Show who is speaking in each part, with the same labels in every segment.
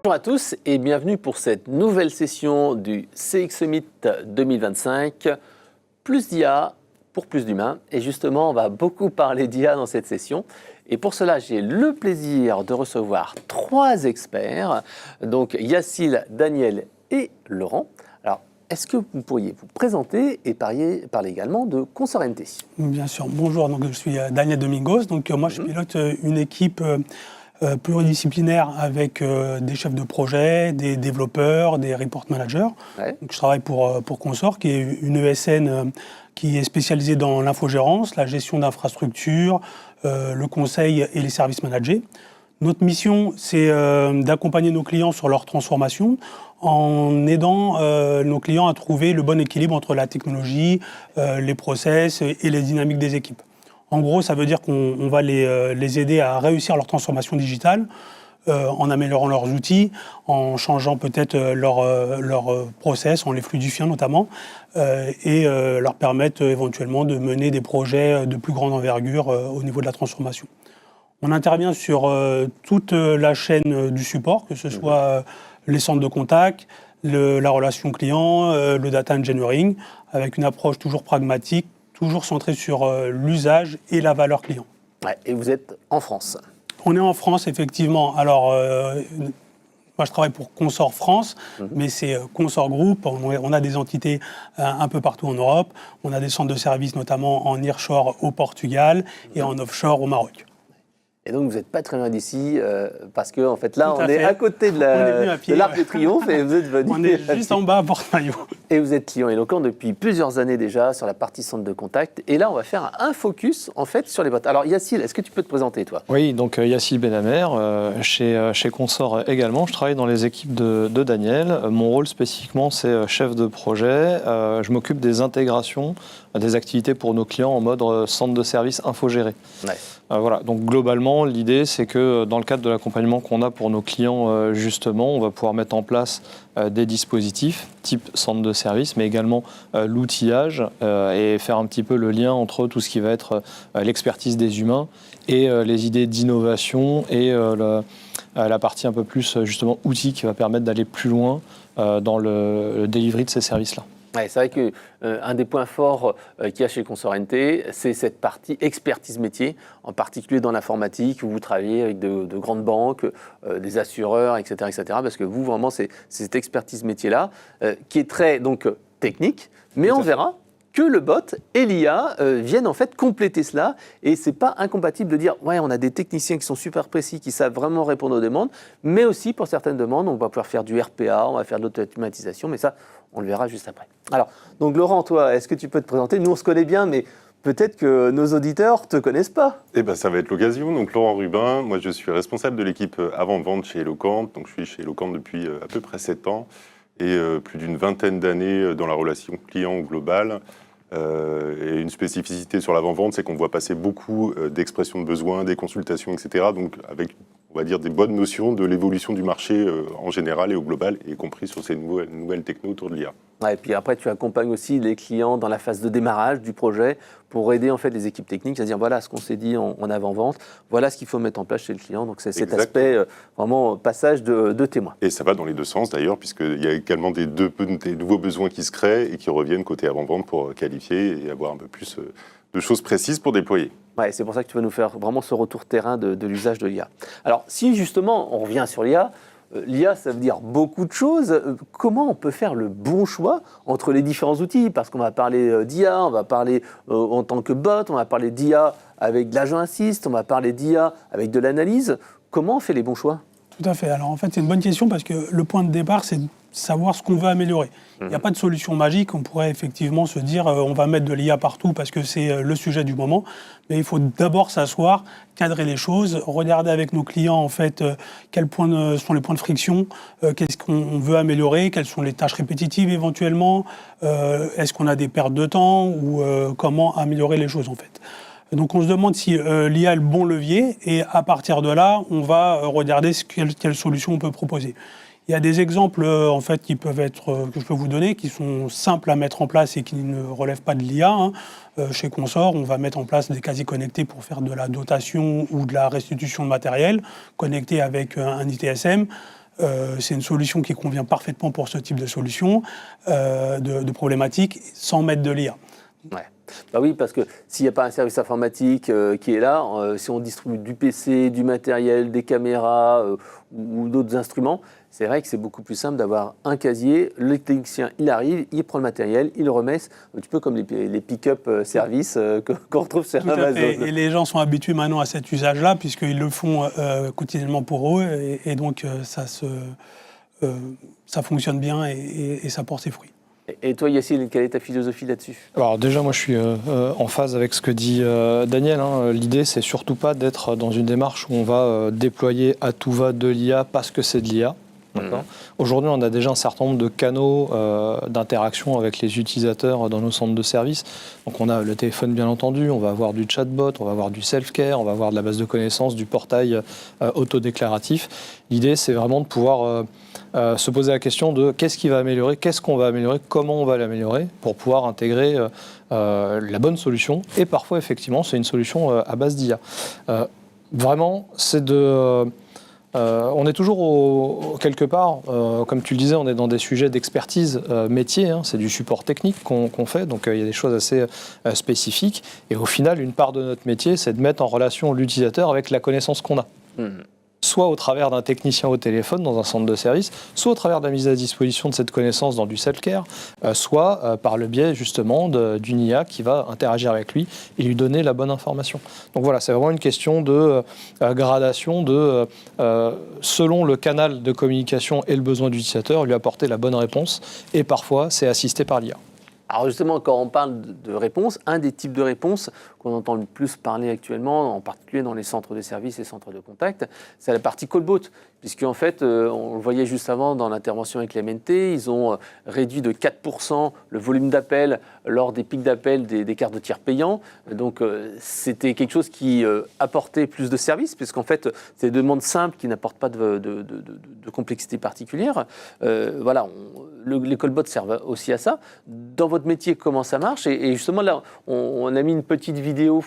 Speaker 1: Bonjour à tous et bienvenue pour cette nouvelle session du CX Summit 2025. Plus d'IA pour plus d'humains. Et justement, on va beaucoup parler d'IA dans cette session. Et pour cela, j'ai le plaisir de recevoir 3 experts, donc Yacile, Daniel et Laurent. Alors, est-ce que vous pourriez vous présenter et parler également de Consorente?
Speaker 2: Bien sûr. Bonjour, donc, je suis Daniel Domingos. Donc, moi, je pilote une équipe pluridisciplinaire avec des chefs de projet, des développeurs, des report managers.
Speaker 1: Ouais.
Speaker 2: Donc, je travaille pour Consort, qui est une ESN qui est spécialisée dans l'infogérance, la gestion d'infrastructures, le conseil et les services managés. Notre mission, c'est d'accompagner nos clients sur leur transformation en aidant nos clients à trouver le bon équilibre entre la technologie, les process et les dynamiques des équipes. En gros, ça veut dire qu'on va les aider à réussir leur transformation digitale en améliorant leurs outils, en changeant peut-être leur process, en les fluidifiant notamment, et leur permettre éventuellement de mener des projets de plus grande envergure au niveau de la transformation. On intervient sur toute la chaîne du support, que ce soit les centres de contact, la relation client, le data engineering, avec une approche toujours pragmatique, toujours centrée sur l'usage et la valeur client.
Speaker 1: Ouais, et vous êtes en France?
Speaker 2: On est en France, effectivement. Alors, moi, je travaille pour Consort France, mais c'est Consort Group. On a des entités un peu partout en Europe. On a des centres de services, notamment en nearshore au Portugal et en offshore au Maroc.
Speaker 1: Et donc, vous n'êtes pas très loin d'ici, parce qu'en fait, là, on est
Speaker 2: fait.
Speaker 1: à côté de l'Arc de Triomphe et vous êtes venu.
Speaker 2: On est juste en bas à Port-Maillot.
Speaker 1: Et vous êtes client éloquent depuis plusieurs années déjà sur la partie centre de contact. Et là, on va faire un focus, en fait, sur les bots. Alors, Yacile, est-ce que tu peux te présenter, toi?
Speaker 3: Oui, donc Yacile Benhamer, chez Consort également. Je travaille dans les équipes de Daniel. Mon rôle spécifiquement, c'est chef de projet. Je m'occupe des intégrations des activités pour nos clients en mode centre de service infogéré.
Speaker 1: Ouais.
Speaker 3: Voilà, donc globalement, l'idée, c'est que dans le cadre de l'accompagnement qu'on a pour nos clients, justement, on va pouvoir mettre en place des dispositifs type centre de service, mais également l'outillage et faire un petit peu le lien entre tout ce qui va être l'expertise des humains et les idées d'innovation et la partie un peu plus, justement, outils qui va permettre d'aller plus loin dans le delivery de ces services-là.
Speaker 1: Ouais, c'est vrai qu'un des points forts qu'il y a chez Consorente, c'est cette partie expertise métier, en particulier dans l'informatique, où vous travaillez avec de grandes banques, des assureurs, etc., parce que vous, vraiment, c'est cette expertise métier-là qui est très donc, technique, mais on verra que le bot et l'IA viennent en fait compléter cela, et c'est pas incompatible de dire ouais, on a des techniciens qui sont super précis, qui savent vraiment répondre aux demandes, mais aussi pour certaines demandes on va pouvoir faire du RPA, on va faire de l'automatisation, mais ça on le verra juste après. Alors donc Laurent, toi, est-ce que tu peux te présenter? Nous on se connaît bien, mais peut-être que nos auditeurs te connaissent pas.
Speaker 4: Eh ben, ça va être l'occasion. Donc, Laurent Rubin, moi, je suis responsable de l'équipe avant-vente chez Eloquent. Donc, je suis chez Eloquent depuis à peu près 7 ans et plus d'une vingtaine d'années dans la relation client globale. Et une spécificité sur l'avant-vente, c'est qu'on voit passer beaucoup d'expressions de besoins, des consultations, etc. Donc, avec, on va dire, des bonnes notions de l'évolution du marché en général et au global, y compris sur ces nouvelles technos autour de l'IA.
Speaker 1: Ouais, et puis après, tu accompagnes aussi les clients dans la phase de démarrage du projet pour aider en fait les équipes techniques à dire voilà ce qu'on s'est dit en avant-vente, voilà ce qu'il faut mettre en place chez le client. Donc c'est cet aspect vraiment passage de témoin.
Speaker 4: Et ça va dans les deux sens d'ailleurs, puisqu'il y a également des nouveaux besoins qui se créent et qui reviennent côté avant-vente pour qualifier et avoir un peu plus de choses précises pour déployer.
Speaker 1: Ouais, c'est pour ça que tu vas nous faire vraiment ce retour terrain de l'usage de l'IA. Alors si justement on revient sur l'IA, l'IA, ça veut dire beaucoup de choses. Comment on peut faire le bon choix entre les différents outils? Parce qu'on va parler d'IA, on va parler en tant que bot, on va parler d'IA avec de l'agent assist, on va parler d'IA avec de l'analyse. Comment on fait les bons choix?
Speaker 2: Tout à fait. Alors en fait, c'est une bonne question parce que le point de départ, c'est de savoir ce qu'on veut améliorer. Il n'y a pas de solution magique. On pourrait effectivement se dire on va mettre de l'IA partout parce que c'est le sujet du moment. Mais il faut d'abord s'asseoir, cadrer les choses, regarder avec nos clients en fait quels sont les points de friction, qu'est-ce qu'on veut améliorer, quelles sont les tâches répétitives éventuellement, est-ce qu'on a des pertes de temps ou comment améliorer les choses en fait. Donc on se demande si l'IA est le bon levier et à partir de là, on va regarder quelle solution on peut proposer. Il y a des exemples en fait qui peuvent être que je peux vous donner, qui sont simples à mettre en place et qui ne relèvent pas de l'IA. Chez Consort, on va mettre en place des casiers connectés pour faire de la dotation ou de la restitution de matériel, connectés avec un ITSM. C'est une solution qui convient parfaitement pour ce type de solution, de problématique, sans mettre de l'IA.
Speaker 1: Ouais. Bah oui, parce que s'il n'y a pas un service informatique qui est là, si on distribue du PC, du matériel, des caméras ou d'autres instruments, c'est vrai que c'est beaucoup plus simple d'avoir un casier, le technicien, il arrive, il prend le matériel, il le remet, un petit peu comme les pick-up services qu'on retrouve sur
Speaker 2: Tout à
Speaker 1: Amazon.
Speaker 2: fait. Et les gens sont habitués maintenant à cet usage-là, puisqu'ils le font quotidiennement pour eux, et donc ça fonctionne bien et ça porte ses fruits.
Speaker 1: Et toi, Yacine, quelle est ta philosophie là-dessus ?
Speaker 3: Alors déjà, moi, je suis en phase avec ce que dit Daniel. L'idée, c'est surtout pas d'être dans une démarche où on va déployer à tout va de l'IA parce que c'est de l'IA. Aujourd'hui, on a déjà un certain nombre de canaux d'interaction avec les utilisateurs dans nos centres de services. Donc on a le téléphone, bien entendu, on va avoir du chatbot, on va avoir du self-care, on va avoir de la base de connaissances, du portail autodéclaratif. L'idée, c'est vraiment de pouvoir se poser la question de qu'est-ce qui va améliorer, qu'est-ce qu'on va améliorer, comment on va l'améliorer pour pouvoir intégrer la bonne solution. Et parfois, effectivement, c'est une solution à base d'IA. Vraiment, c'est de... on est toujours quelque part, comme tu le disais, on est dans des sujets d'expertise métier, c'est du support technique qu'on fait, donc il y a des choses assez spécifiques. Et au final, une part de notre métier, c'est de mettre en relation l'utilisateur avec la connaissance qu'on a. Soit au travers d'un technicien au téléphone dans un centre de service, soit au travers de la mise à disposition de cette connaissance dans du self-care, soit par le biais justement d'une IA qui va interagir avec lui et lui donner la bonne information. Donc voilà, c'est vraiment une question de gradation, selon le canal de communication et le besoin de l'utilisateur, lui apporter la bonne réponse, et parfois c'est assisté par l'IA.
Speaker 1: Alors justement, quand on parle de réponses, un des types de réponses qu'on entend le plus parler actuellement, en particulier dans les centres de services et centres de contact, c'est la partie callbot. Puisqu'en fait, on le voyait juste avant dans l'intervention avec les MNT, ils ont réduit de 4% le volume d'appels lors des pics d'appels des cartes de tiers payants. Donc c'était quelque chose qui apportait plus de services, puisqu'en fait, c'est des demandes simples qui n'apportent pas de complexité particulière. Voilà, les callbots servent aussi à ça. Dans votre métier, comment ça marche ? Et justement, là, on a mis une petite vidéo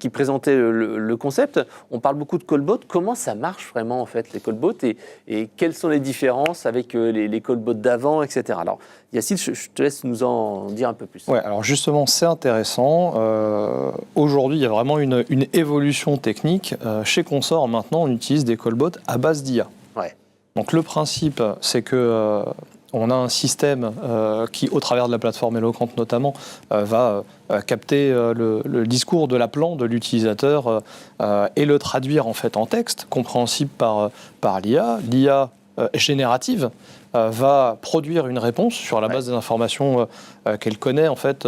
Speaker 1: qui présentait le concept. On parle beaucoup de callbots. Comment ça marche vraiment, en fait, les callbots, et quelles sont les différences avec les callbots d'avant, etc. Alors, Yacine, je te laisse nous en dire un peu plus.
Speaker 3: Ouais, alors justement, c'est intéressant. Aujourd'hui, il y a vraiment une évolution technique. Chez Consor, maintenant, on utilise des callbots à base d'IA.
Speaker 1: Ouais.
Speaker 3: Donc le principe, c'est que on a un système qui, au travers de la plateforme Eloquent notamment, va capter le discours de l'appelant, de l'utilisateur, et le traduire en fait en texte, compréhensible par l'IA. L'IA générative va produire une réponse sur la base des informations qu'elle connaît en fait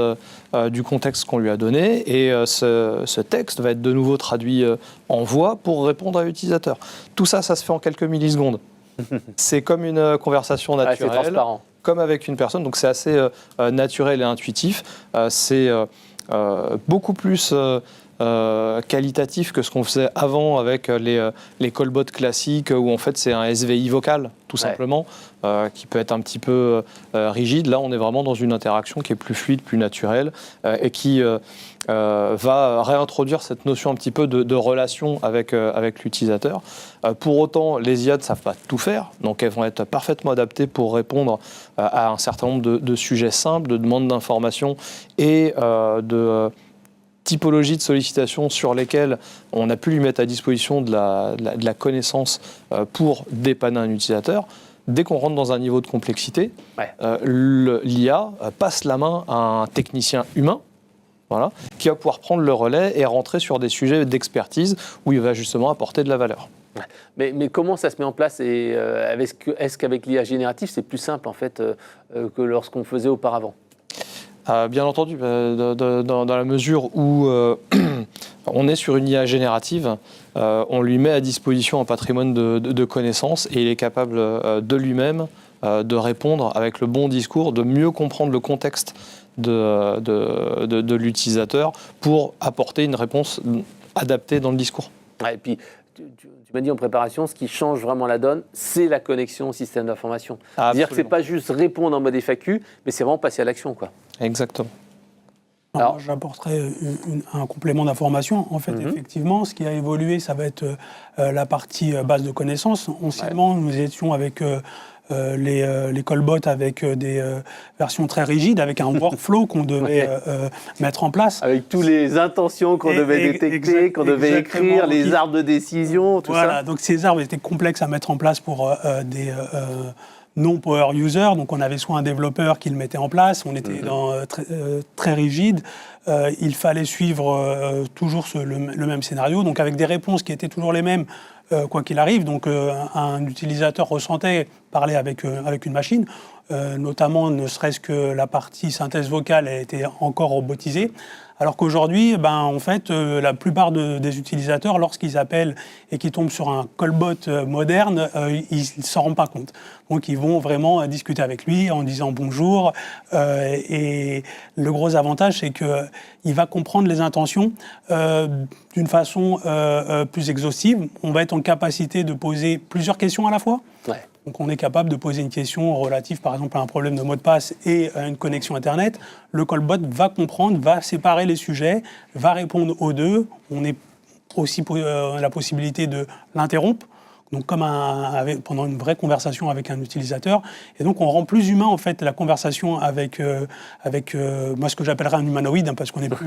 Speaker 3: du contexte qu'on lui a donné, et ce texte va être de nouveau traduit en voix pour répondre à l'utilisateur. Tout ça, ça se fait en quelques millisecondes. C'est comme une conversation naturelle,
Speaker 1: c'est transparent.
Speaker 3: Comme avec une personne, donc c'est assez naturel et intuitif. C'est beaucoup plus qualitatif que ce qu'on faisait avant avec les callbots classiques, où en fait c'est un SVI vocal, tout simplement, qui peut être un petit peu rigide. Là, on est vraiment dans une interaction qui est plus fluide, plus naturelle, et qui va réintroduire cette notion un petit peu de relation avec l'utilisateur. Pour autant, les IA ne savent pas tout faire, donc elles vont être parfaitement adaptées pour répondre à un certain nombre de sujets simples, de demandes d'informations et de typologies de sollicitations sur lesquelles on a pu lui mettre à disposition de la connaissance pour dépanner un utilisateur. Dès qu'on rentre dans un niveau de complexité, l'IA passe la main à un technicien humain, voilà, qui va pouvoir prendre le relais et rentrer sur des sujets d'expertise où il va justement apporter de la valeur.
Speaker 1: Mais comment ça se met en place, et est-ce qu'avec l'IA générative, c'est plus simple en fait que lorsqu'on faisait auparavant ?
Speaker 3: Bien entendu, dans la mesure où on est sur une IA générative, on lui met à disposition un patrimoine de connaissances, et il est capable de lui-même de répondre avec le bon discours, de mieux comprendre le contexte de l'utilisateur pour apporter une réponse adaptée dans le discours.
Speaker 1: Et puis, tu m'as dit en préparation, ce qui change vraiment la donne, c'est la connexion au système d'information. C'est-à-dire que ce n'est pas juste répondre en mode FAQ, mais c'est vraiment passer à l'action, quoi.
Speaker 3: Exactement.
Speaker 2: Alors, j'apporterai un complément d'information. En fait, effectivement, ce qui a évolué, ça va être la partie base de connaissances. Anciennement, nous étions avec les callbots avec des versions très rigides, avec un workflow qu'on devait mettre en place.
Speaker 1: Avec toutes les intentions qu'on devait détecter, qu'on devait écrire, les arbres de décision, tout ça.
Speaker 2: Voilà, donc ces arbres étaient complexes à mettre en place pour des non-power users. Donc on avait soit un développeur qui le mettait en place, on était très rigide. Il fallait suivre toujours le même scénario, donc avec des réponses qui étaient toujours les mêmes, quoi qu'il arrive. Donc un utilisateur ressentait parler avec une machine, notamment ne serait-ce que la partie synthèse vocale a été encore robotisée. Alors qu'aujourd'hui, en fait, la plupart des utilisateurs, lorsqu'ils appellent et qu'ils tombent sur un callbot moderne, ils ne s'en rendent pas compte. Donc, ils vont vraiment discuter avec lui en disant bonjour. Et le gros avantage, c'est qu'il va comprendre les intentions d'une façon plus exhaustive. On va être en capacité de poser plusieurs questions à la fois.
Speaker 1: Ouais.
Speaker 2: Donc on est capable de poser une question relative par exemple à un problème de mot de passe et à une connexion Internet. Le callbot va comprendre, va séparer les sujets, va répondre aux deux. On a aussi la possibilité de l'interrompre, donc comme pendant une vraie conversation avec un utilisateur. Et donc on rend plus humain en fait la conversation avec moi ce que j'appellerais un humanoïde, parce qu'on n'est plus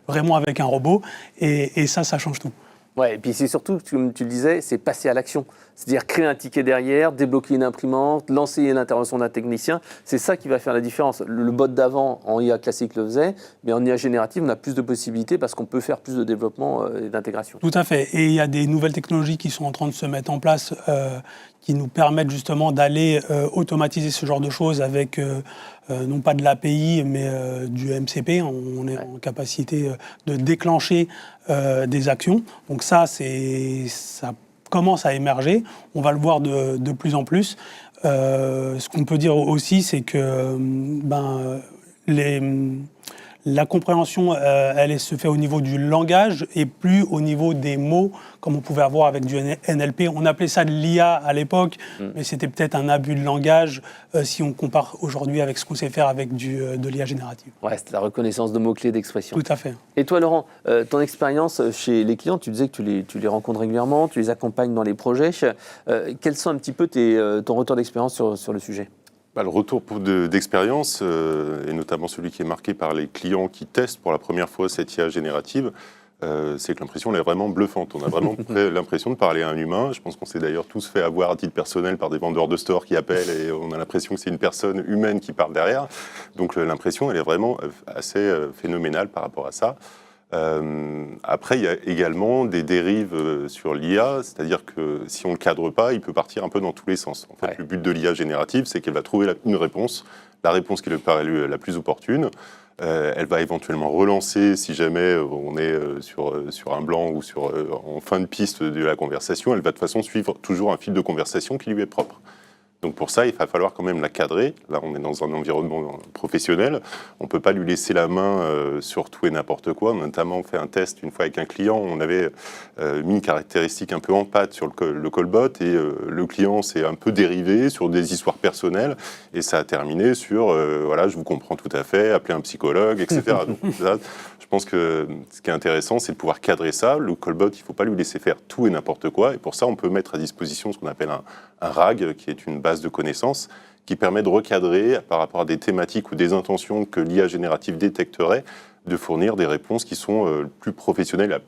Speaker 2: vraiment avec un robot. Et ça change tout.
Speaker 1: Ouais, et puis c'est surtout, comme tu le disais, c'est passer à l'action. C'est-à-dire créer un ticket derrière, débloquer une imprimante, lancer l'intervention d'un technicien. C'est ça qui va faire la différence. Le bot d'avant, en IA classique, le faisait, mais en IA générative, on a plus de possibilités parce qu'on peut faire plus de développement et d'intégration.
Speaker 2: Tout à fait. Et il y a des nouvelles technologies qui sont en train de se mettre en place qui nous permettent justement d'aller automatiser ce genre de choses avec non pas de l'API, mais du MCP. On est en capacité de déclencher des actions. Donc ça commence à émerger. On va le voir de plus en plus. Ce qu'on peut dire aussi, c'est que la compréhension, elle se fait au niveau du langage et plus au niveau des mots, comme on pouvait avoir avec du NLP. On appelait ça de l'IA à l'époque, mais c'était peut-être un abus de langage si on compare aujourd'hui avec ce qu'on sait faire avec de l'IA générative.
Speaker 1: Ouais, c'est la reconnaissance de mots-clés d'expression.
Speaker 2: Tout à fait.
Speaker 1: Et toi, Laurent, ton expérience chez les clients, tu disais que tu les rencontres régulièrement, tu les accompagnes dans les projets. Quels sont un petit peu ton retour d'expérience sur le sujet ?
Speaker 4: Le retour d'expérience, et notamment celui qui est marqué par les clients qui testent pour la première fois cette IA générative, c'est que l'impression elle est vraiment bluffante. On a vraiment l'impression de parler à un humain. Je pense qu'on s'est d'ailleurs tous fait avoir à titre personnel par des vendeurs de stores qui appellent et on a l'impression que c'est une personne humaine qui parle derrière. Donc l'impression elle est vraiment assez phénoménale par rapport à ça. Après, il y a également des dérives sur l'IA, c'est-à-dire que si on ne le cadre pas, il peut partir un peu dans tous les sens. En fait, le but de l'IA générative, c'est qu'elle va trouver une réponse, la réponse qui lui paraît la plus opportune. Elle va éventuellement relancer si jamais on est sur un blanc ou en fin de piste de la conversation. Elle va de toute façon suivre toujours un fil de conversation qui lui est propre. Donc pour ça, il va falloir quand même la cadrer. Là, on est dans un environnement professionnel. On ne peut pas lui laisser la main sur tout et n'importe quoi. On a notamment fait un test une fois avec un client. On avait mis une caractéristique un peu en pâte sur le callbot et le client s'est un peu dérivé sur des histoires personnelles et ça a terminé sur voilà, je vous comprends tout à fait, appelez un psychologue, etc. Donc, là, je pense que ce qui est intéressant, c'est de pouvoir cadrer ça. Le callbot, il ne faut pas lui laisser faire tout et n'importe quoi. Et pour ça, on peut mettre à disposition ce qu'on appelle un RAG, qui est une base de connaissances, qui permet de recadrer par rapport à des thématiques ou des intentions que l'IA générative détecterait, de fournir des réponses qui sont plus professionnelles,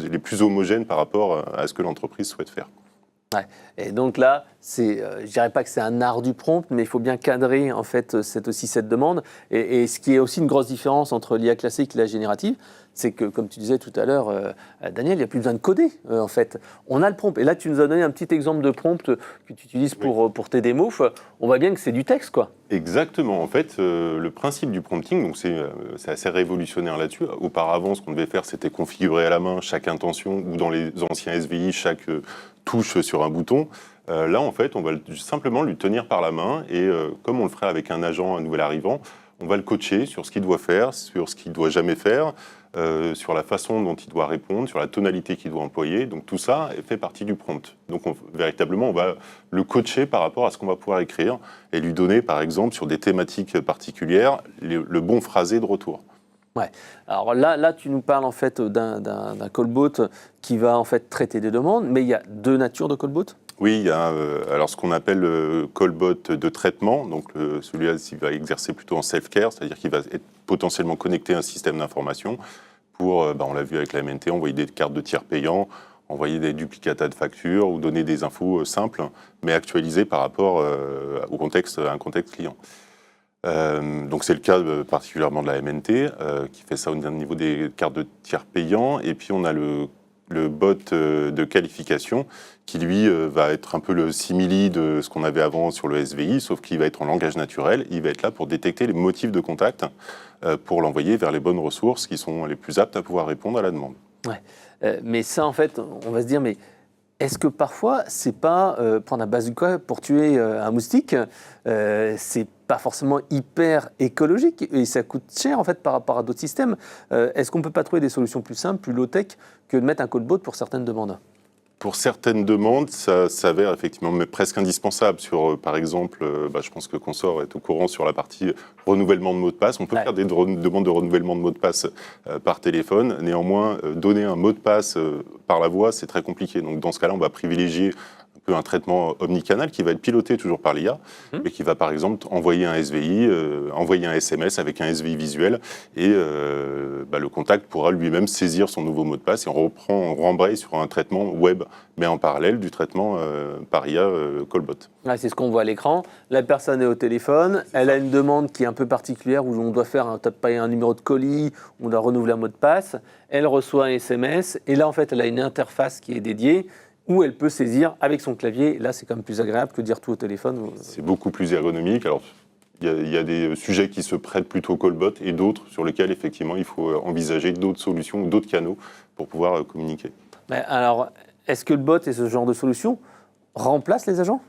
Speaker 4: les plus homogènes par rapport à ce que l'entreprise souhaite faire.
Speaker 1: Ouais. Et donc là, je dirais pas que c'est un art du prompt, mais il faut bien cadrer en fait cette demande. Et ce qui est aussi une grosse différence entre l'IA classique et l'IA générative, c'est que, comme tu disais tout à l'heure, Daniel, il n'y a plus besoin de coder, en fait. On a le prompt. Et là, tu nous as donné un petit exemple de prompt que tu utilises pour tes démos. On voit bien que c'est du texte, quoi.
Speaker 4: Exactement. En fait, le principe du prompting, donc c'est assez révolutionnaire là-dessus. Auparavant, ce qu'on devait faire, c'était configurer à la main chaque intention, ou dans les anciens SVI, chaque touche sur un bouton. Là, en fait, on va simplement lui tenir par la main et comme on le ferait avec un agent, un nouvel arrivant, on va le coacher sur ce qu'il doit faire, sur ce qu'il ne doit jamais faire, sur la façon dont il doit répondre, sur la tonalité qu'il doit employer. Donc tout ça fait partie du prompt. Donc véritablement, on va le coacher par rapport à ce qu'on va pouvoir écrire et lui donner, par exemple, sur des thématiques particulières, le bon phrasé de retour.
Speaker 1: Ouais. Alors là, tu nous parles en fait d'un callbot qui va en fait traiter des demandes, mais il y a deux natures de callbot.
Speaker 4: Oui, il y a alors ce qu'on appelle le callbot de traitement. Donc celui-là, il va exercer plutôt en self-care, c'est-à-dire qu'il va être potentiellement connecté à un système d'information pour, on l'a vu avec la MNT, envoyer des cartes de tiers payants, envoyer des duplicata de factures ou donner des infos simples, mais actualisées par rapport à un contexte client. Donc c'est le cas particulièrement de la MNT qui fait ça au niveau des cartes de tiers payants. Et puis on a le bot de qualification qui lui va être un peu le simili de ce qu'on avait avant sur le SVI, sauf qu'il va être en langage naturel. Il va être là pour détecter les motifs de contact pour l'envoyer vers les bonnes ressources qui sont les plus aptes à pouvoir répondre à la demande.
Speaker 1: Ouais. Mais ça en fait, on va se dire, mais est-ce que parfois, c'est pas prendre un bazooka pour tuer un moustique, c'est pas forcément hyper écologique et ça coûte cher en fait par rapport à d'autres systèmes. Est-ce qu'on peut pas trouver des solutions plus simples, plus low-tech que de mettre un callbot pour certaines demandes ?
Speaker 4: Pour certaines demandes, ça s'avère effectivement mais presque indispensable. Sur, par exemple, je pense que Consort est au courant sur la partie renouvellement de mot de passe. On peut faire des demandes de renouvellement de mot de passe par téléphone. Néanmoins, donner un mot de passe par la voix, c'est très compliqué. Donc dans ce cas-là, on va privilégier un traitement omnicanal qui va être piloté toujours par l'IA, mais qui va par exemple envoyer un SVI, envoyer un SMS avec un SVI visuel, et le contact pourra lui-même saisir son nouveau mot de passe, et on rembraye sur un traitement web, mais en parallèle du traitement par IA callbot.
Speaker 1: Ouais, c'est ce qu'on voit à l'écran. La personne est au téléphone, elle a une demande qui est un peu particulière où on doit faire un numéro de colis, on doit renouveler un mot de passe, elle reçoit un SMS, et là en fait elle a une interface qui est dédiée, où elle peut saisir avec son clavier. Là, c'est quand même plus agréable que de dire tout au téléphone.
Speaker 4: C'est beaucoup plus ergonomique. Alors, il y a des sujets qui se prêtent plutôt au callbot et d'autres sur lesquels, effectivement, il faut envisager d'autres solutions ou d'autres canaux pour pouvoir communiquer.
Speaker 1: Mais alors, est-ce que le bot et ce genre de solution remplacent les agents ?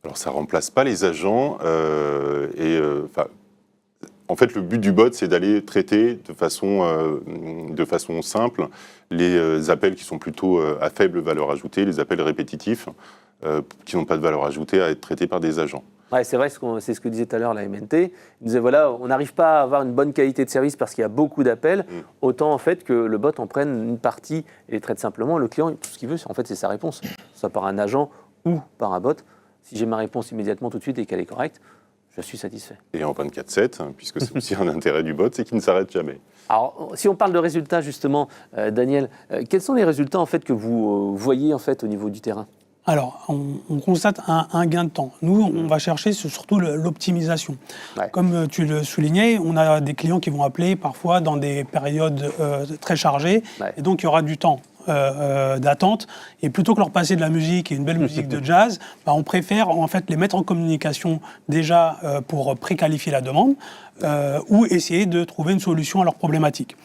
Speaker 4: Alors, ça ne remplace pas les agents. En fait, le but du bot, c'est d'aller traiter de façon simple les appels qui sont plutôt à faible valeur ajoutée, les appels répétitifs qui n'ont pas de valeur ajoutée à être traités par des agents.
Speaker 1: Ouais, c'est vrai, c'est ce que disait tout à l'heure la MNT. Il disait, voilà, on n'arrive pas à avoir une bonne qualité de service parce qu'il y a beaucoup d'appels, autant en fait que le bot en prenne une partie et les traite simplement. Le client, tout ce qu'il veut, en fait, c'est sa réponse, soit par un agent ou par un bot. Si j'ai ma réponse immédiatement tout de suite et qu'elle est correcte, je suis satisfait.
Speaker 4: Et en 24/7, puisque c'est aussi un intérêt du bot, c'est qu'il ne s'arrête jamais.
Speaker 1: Alors, si on parle de résultats, justement, Daniel, quels sont les résultats en fait, que vous voyez en fait, au niveau du terrain ?
Speaker 2: Alors, on constate un gain de temps. Nous, on va chercher surtout l'optimisation.
Speaker 1: Ouais.
Speaker 2: Comme tu le soulignais, on a des clients qui vont appeler parfois dans des périodes très chargées, et donc il y aura du temps d'attente. Et plutôt que leur passer de la musique et une belle musique de jazz, on préfère en fait les mettre en communication déjà pour préqualifier la demande ou essayer de trouver une solution à leur problématique.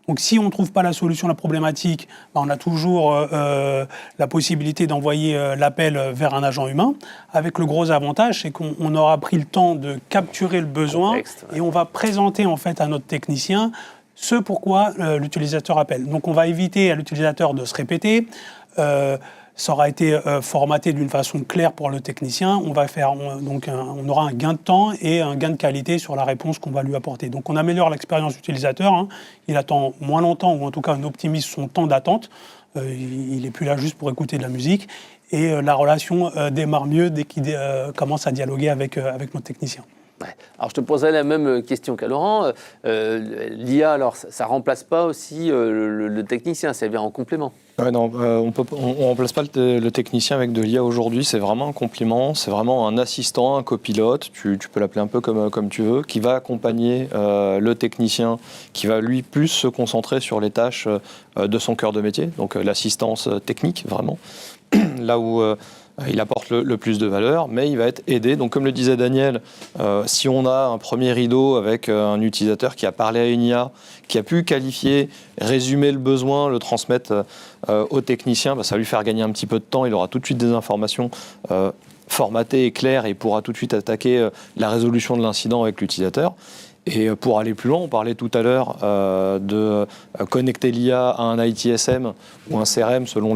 Speaker 2: Donc si on ne trouve pas la solution à la problématique, on a toujours la possibilité d'envoyer l'appel vers un agent humain, avec le gros avantage, c'est qu'on aura pris le temps de capturer le besoin et on va présenter en fait à notre technicien ce pourquoi l'utilisateur appelle. Donc on va éviter à l'utilisateur de se répéter. Ça aura été formaté d'une façon claire pour le technicien. On aura un gain de temps et un gain de qualité sur la réponse qu'on va lui apporter. Donc on améliore l'expérience utilisateur. Il attend moins longtemps, ou en tout cas on optimise son temps d'attente. Il n'est plus là juste pour écouter de la musique. Et la relation démarre mieux dès qu'il commence à dialoguer avec notre technicien.
Speaker 1: Ouais. Alors je te poserai la même question qu'à Laurent. L'IA, alors ça ne remplace pas aussi le technicien, ça vient en complément.
Speaker 3: Ouais, non, on ne remplace pas le technicien avec de l'IA aujourd'hui, c'est vraiment un complément, c'est vraiment un assistant, un copilote, tu peux l'appeler un peu comme tu veux, qui va accompagner le technicien, qui va lui plus se concentrer sur les tâches de son cœur de métier, donc l'assistance technique vraiment, là où il apporte le plus de valeur, mais il va être aidé. Donc comme le disait Daniel, si on a un premier rideau avec un utilisateur qui a parlé à une IA, qui a pu qualifier, résumer le besoin, le transmettre au technicien, ça va lui faire gagner un petit peu de temps, il aura tout de suite des informations formatées et claires et il pourra tout de suite attaquer la résolution de l'incident avec l'utilisateur. Et pour aller plus loin, on parlait tout à l'heure de connecter l'IA à un ITSM ou un CRM selon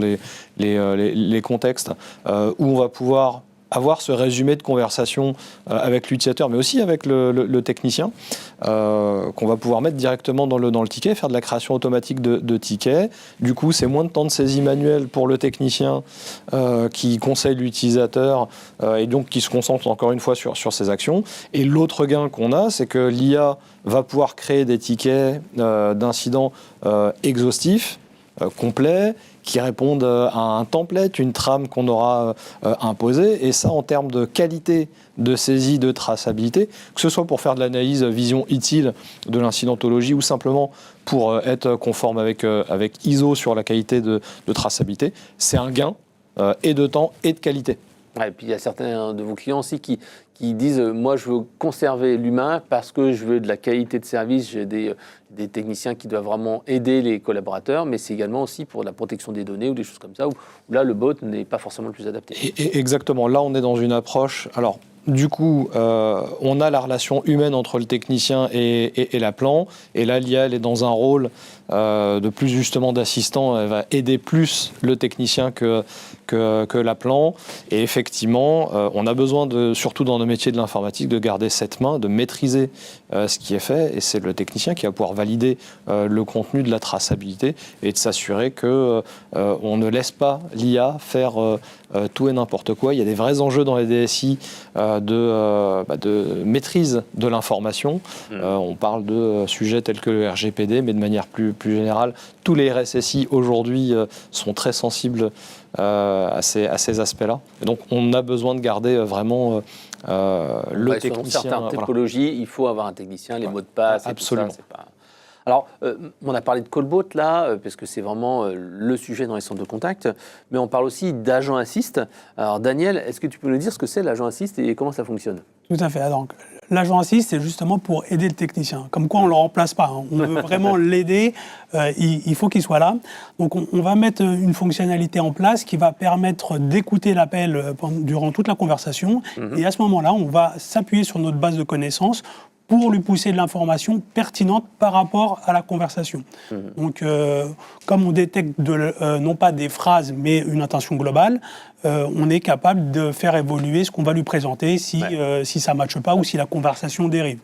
Speaker 3: les contextes, où on va pouvoir avoir ce résumé de conversation avec l'utilisateur, mais aussi avec le technicien, qu'on va pouvoir mettre directement dans le ticket, faire de la création automatique de tickets. Du coup, c'est moins de temps de saisie manuelle pour le technicien qui conseille l'utilisateur et donc qui se concentre encore une fois sur ses actions. Et l'autre gain qu'on a, c'est que l'IA va pouvoir créer des tickets d'incidents exhaustifs, complets, qui répondent à un template, une trame qu'on aura imposée. Et ça, en termes de qualité de saisie, de traçabilité, que ce soit pour faire de l'analyse vision utile de l'incidentologie ou simplement pour être conforme avec ISO sur la qualité de traçabilité, c'est un gain et de temps et de qualité.
Speaker 1: Ouais, et puis il y a certains de vos clients aussi qui disent moi je veux conserver l'humain parce que je veux de la qualité de service, j'ai des techniciens qui doivent vraiment aider les collaborateurs, mais c'est également aussi pour la protection des données ou des choses comme ça, où là le bot n'est pas forcément le plus adapté.
Speaker 3: Et exactement, là on est dans une approche, alors du coup on a la relation humaine entre le technicien et l'appelant, et là l'IA elle est dans un rôle de plus justement d'assistant, elle va aider plus le technicien que l'appelant. Et effectivement, on a besoin, surtout dans nos métiers de l'informatique, de garder cette main, de maîtriser ce qui est fait. Et c'est le technicien qui va pouvoir valider le contenu de la traçabilité et de s'assurer qu'on ne laisse pas l'IA faire tout et n'importe quoi. Il y a des vrais enjeux dans les DSI de maîtrise de l'information. On parle de sujets tels que le RGPD, mais de manière plus générale, tous les RSSI aujourd'hui sont très sensibles à ces aspects-là. Et donc, on a besoin de garder vraiment le technicien.
Speaker 1: Sur certaines typologies, il faut avoir un technicien, les mots de passe,
Speaker 3: absolument.
Speaker 1: Et tout ça, c'est pas... Alors, on a parlé de callbot là, parce que c'est vraiment le sujet dans les centres de contact, mais on parle aussi d'agent assist. Alors, Daniel, est-ce que tu peux nous dire ce que c'est l'agent assist et comment ça fonctionne ?
Speaker 2: Tout à fait. Donc, l'agent assist, c'est justement pour aider le technicien. Comme quoi, on ne le remplace pas. On veut vraiment l'aider. Il faut qu'il soit là. Donc, on va mettre une fonctionnalité en place qui va permettre d'écouter l'appel durant toute la conversation. Et à ce moment-là, on va s'appuyer sur notre base de connaissances pour lui pousser de l'information pertinente par rapport à la conversation. Donc, comme on détecte non pas des phrases, mais une intention globale, on est capable de faire évoluer ce qu'on va lui présenter si ça ne matche pas ou si la conversation dérive.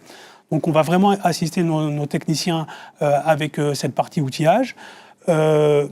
Speaker 2: Donc, on va vraiment assister nos techniciens avec cette partie outillage. Le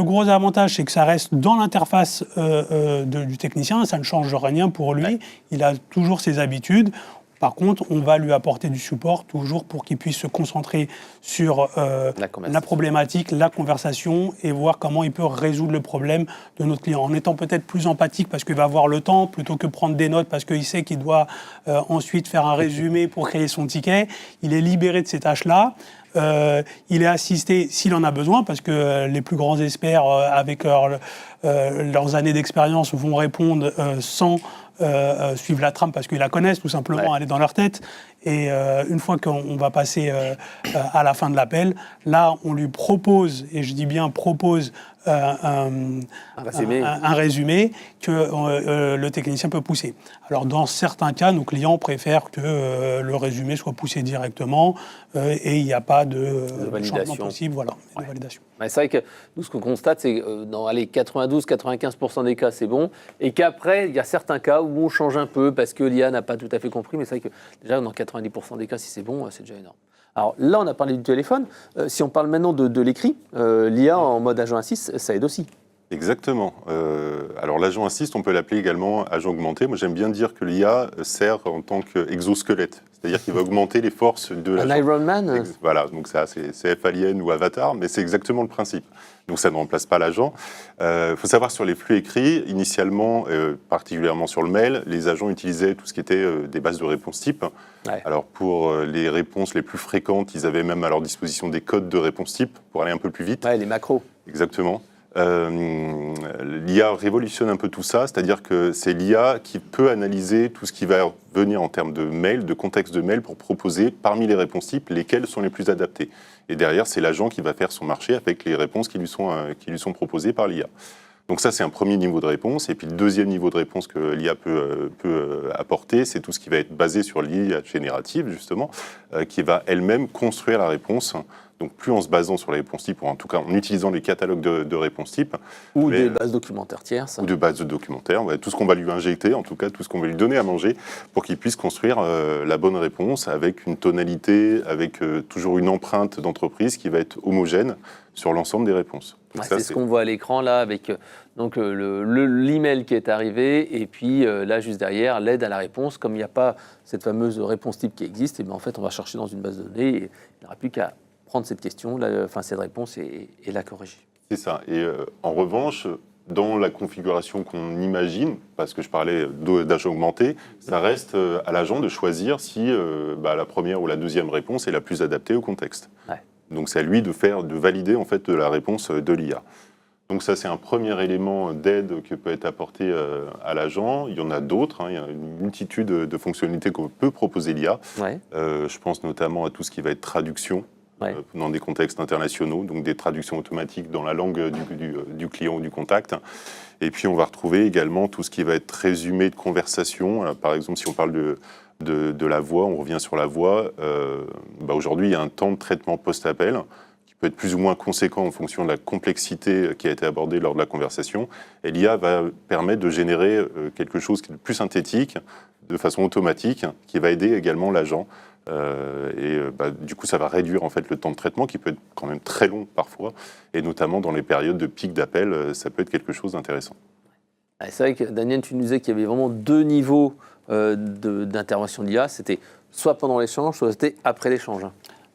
Speaker 2: gros avantage, c'est que ça reste dans l'interface du technicien, ça ne change rien pour lui, il a toujours ses habitudes. Par contre, on va lui apporter du support toujours pour qu'il puisse se concentrer sur la problématique, la conversation et voir comment il peut résoudre le problème de notre client. En étant peut-être plus empathique parce qu'il va avoir le temps plutôt que prendre des notes parce qu'il sait qu'il doit ensuite faire un résumé pour créer son ticket. Il est libéré de ces tâches-là. Il est assisté s'il en a besoin parce que les plus grands experts avec leurs années d'expérience vont répondre sans suivre la trame parce qu'ils la connaissent tout simplement, elle est dans leur tête. Et une fois qu'on va passer à la fin de l'appel, là on lui propose, et je dis bien propose, un résumé que le technicien peut pousser. Alors dans certains cas, nos clients préfèrent que le résumé soit poussé directement et il n'y a pas de changement possible, de validation.
Speaker 1: C'est vrai que nous, ce qu'on constate, c'est que dans 92-95% des cas, c'est bon, et qu'après, il y a certains cas où on change un peu parce que l'IA n'a pas tout à fait compris, mais c'est vrai que déjà, dans 90% des cas, si c'est bon, c'est déjà énorme. Alors là, on a parlé du téléphone. Si on parle maintenant de l'écrit, l'IA en mode agent assist, ça aide aussi.
Speaker 4: Exactement. Alors l'agent assist, on peut l'appeler également agent augmenté. Moi, j'aime bien dire que l'IA sert en tant qu'exosquelette. C'est-à-dire qu'il va augmenter les forces de l'agent.
Speaker 1: Un Iron Man.
Speaker 4: Voilà, donc ça, c'est F-Alien ou Avatar, mais c'est exactement le principe. Donc ça ne remplace pas l'agent. Faut savoir sur les flux écrits, initialement, particulièrement sur le mail, les agents utilisaient tout ce qui était des bases de réponse type. Alors pour les réponses les plus fréquentes, ils avaient même à leur disposition des codes de réponse type pour aller un peu plus vite.
Speaker 1: Les macros.
Speaker 4: Exactement. L'IA révolutionne un peu tout ça, c'est-à-dire que c'est l'IA qui peut analyser tout ce qui va venir en termes de mail, de contexte de mail, pour proposer parmi les réponses types lesquelles sont les plus adaptées. Et derrière, c'est l'agent qui va faire son marché avec les réponses qui lui sont proposées par l'IA. Donc ça, c'est un premier niveau de réponse. Et puis le deuxième niveau de réponse que l'IA peut apporter, c'est tout ce qui va être basé sur l'IA générative, justement, qui va elle-même construire la réponse. donc plus en se basant sur les réponses types, ou en tout cas en utilisant les catalogues de réponses types.
Speaker 1: Ou des bases documentaires tierces.
Speaker 4: Ou de bases de documentaires, tout ce qu'on va lui injecter, en tout cas tout ce qu'on va lui donner à manger, pour qu'il puisse construire la bonne réponse avec une tonalité, avec toujours une empreinte d'entreprise qui va être homogène sur l'ensemble des réponses.
Speaker 1: C'est ce qu'on voit à l'écran là, avec donc, l'email qui est arrivé, et puis là, juste derrière, l'aide à la réponse. Comme il n'y a pas cette fameuse réponse type qui existe, et bien, en fait, on va chercher dans une base de données, et il n'y aura plus qu'à prendre cette question, cette réponse, et la corriger.
Speaker 4: C'est ça. Et en revanche, dans la configuration qu'on imagine, parce que je parlais d'âge augmenté, ça reste à l'agent de choisir si la première ou la deuxième réponse est la plus adaptée au contexte.
Speaker 1: Ouais.
Speaker 4: Donc c'est à lui de valider en fait la réponse de l'IA. Donc ça c'est un premier élément d'aide qui peut être apporté à l'agent. Il y en a d'autres, il y a une multitude de fonctionnalités qu'on peut proposer l'IA.
Speaker 1: Ouais.
Speaker 4: Je pense notamment à tout ce qui va être traduction. Dans des contextes internationaux, donc des traductions automatiques dans la langue du client ou du contact. Et puis on va retrouver également tout ce qui va être résumé de conversation. Alors, par exemple, si on parle de la voix, on revient sur la voix. Aujourd'hui, il y a un temps de traitement post-appel qui peut être plus ou moins conséquent en fonction de la complexité qui a été abordée lors de la conversation. Et l'IA va permettre de générer quelque chose qui est plus synthétique, de façon automatique, qui va aider également l'agent. Du coup, ça va réduire en fait le temps de traitement qui peut être quand même très long parfois, et notamment dans les périodes de pic d'appel, ça peut être quelque chose d'intéressant.
Speaker 1: C'est vrai que Daniel, tu nous disais qu'il y avait vraiment deux niveaux d'intervention de l'IA. C'était soit pendant l'échange, soit c'était après l'échange.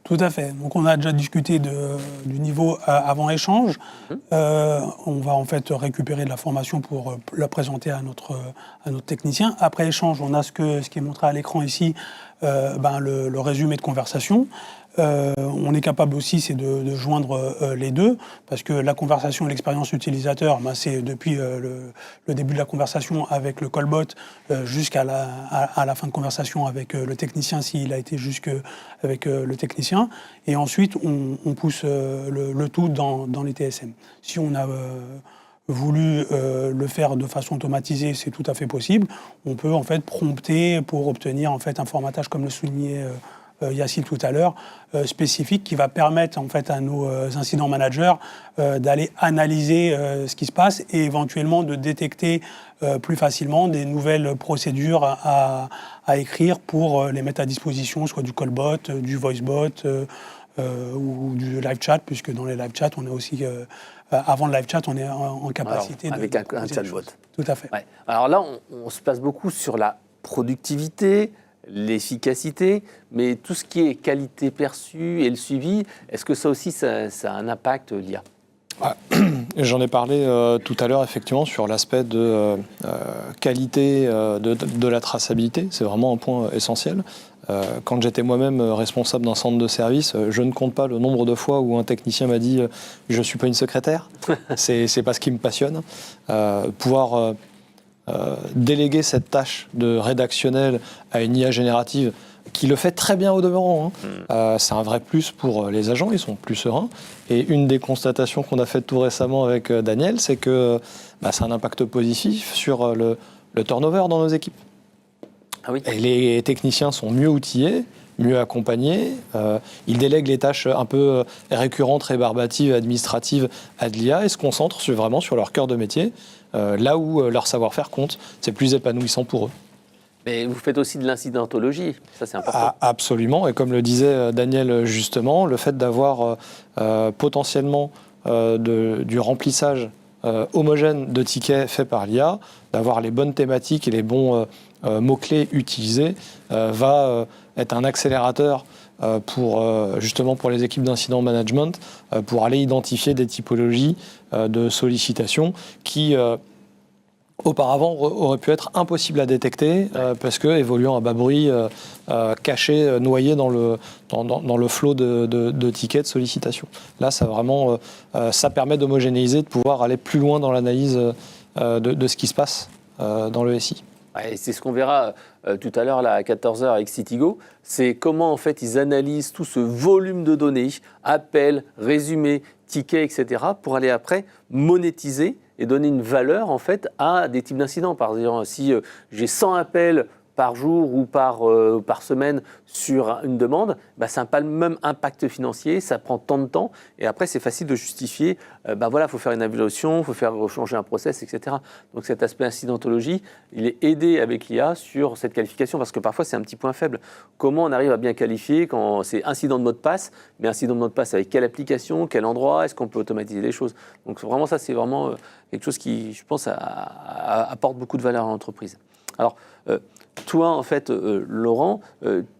Speaker 2: Tout à fait. Donc on a déjà discuté du niveau avant échange. On va en fait récupérer de la formation pour la présenter à notre technicien. Après échange, on a ce qui est montré à l'écran ici, le résumé de conversation. On est capable aussi de joindre les deux, parce que la conversation et l'expérience utilisateur, c'est depuis le début de la conversation avec le callbot jusqu'à la fin de conversation avec le technicien, s'il a été avec le technicien. Et ensuite, on pousse le tout dans les TSM. Si on a voulu le faire de façon automatisée, c'est tout à fait possible. On peut en fait prompter pour obtenir en fait un formatage, comme le soulignait Yacine tout à l'heure, spécifique, qui va permettre en fait à nos incident managers d'aller analyser ce qui se passe et éventuellement de détecter plus facilement des nouvelles procédures à écrire pour les mettre à disposition, soit du callbot, du voicebot ou du live chat, puisque dans les live chats, on a aussi avant le live chat, on est en capacité
Speaker 1: avec un chatbot.
Speaker 2: Tout à fait.
Speaker 1: Ouais. Alors là, on se place beaucoup sur la productivité, l'efficacité, mais tout ce qui est qualité perçue et le suivi, est-ce que ça aussi, ça a un impact, l'IA ?
Speaker 3: J'en ai parlé tout à l'heure, effectivement, sur l'aspect de qualité de la traçabilité. C'est vraiment un point essentiel. Quand j'étais moi-même responsable d'un centre de service, je ne compte pas le nombre de fois où un technicien m'a dit « je ne suis pas une secrétaire ». C'est pas ce qui me passionne. Pouvoir déléguer cette tâche de rédactionnel à une IA générative qui le fait très bien au demeurant, c'est un vrai plus pour les agents, ils sont plus sereins. Et une des constatations qu'on a faites tout récemment avec Daniel, c'est que c'est un impact positif sur le turnover dans nos équipes.
Speaker 1: Ah oui.
Speaker 3: Et les techniciens sont mieux outillés, mieux accompagnés, ils délèguent les tâches un peu récurrentes, rébarbatives, administratives à de l'IA et se concentrent vraiment sur leur cœur de métier, là où leur savoir-faire compte. C'est plus épanouissant pour eux.
Speaker 1: Mais vous faites aussi de l'incidentologie, ça c'est important.
Speaker 3: Absolument, et comme le disait Daniel justement, le fait d'avoir potentiellement du remplissage homogène de tickets fait par l'IA, d'avoir les bonnes thématiques et les bons mots-clés utilisés, va être un accélérateur justement pour les équipes d'incident management, pour aller identifier des typologies de sollicitations qui auparavant aurait pu être impossible à détecter parce que évoluant à bas bruit, caché, noyé dans le flot de tickets de sollicitation. Là, ça permet d'homogénéiser, de pouvoir aller plus loin dans l'analyse de ce qui se passe dans le SI.
Speaker 1: Et c'est ce qu'on verra tout à l'heure là, à 14h avec Citigo, c'est comment en fait ils analysent tout ce volume de données, appels, résumés, tickets, etc., pour aller après monétiser et donner une valeur en fait à des types d'incidents. Par exemple, si j'ai 100 appels par jour ou par semaine sur une demande, ça n'a pas le même impact financier, ça prend tant de temps, et après c'est facile de justifier, il faut faire une évaluation, il faut faire changer un process, etc. Donc cet aspect incidentologie, il est aidé avec l'IA sur cette qualification, parce que parfois c'est un petit point faible. Comment on arrive à bien qualifier quand c'est incident de mot de passe, mais incident de mot de passe avec quelle application, quel endroit, est-ce qu'on peut automatiser les choses? Donc vraiment ça, c'est vraiment quelque chose qui, je pense, apporte beaucoup de valeur à l'entreprise. Alors, toi, en fait, Laurent,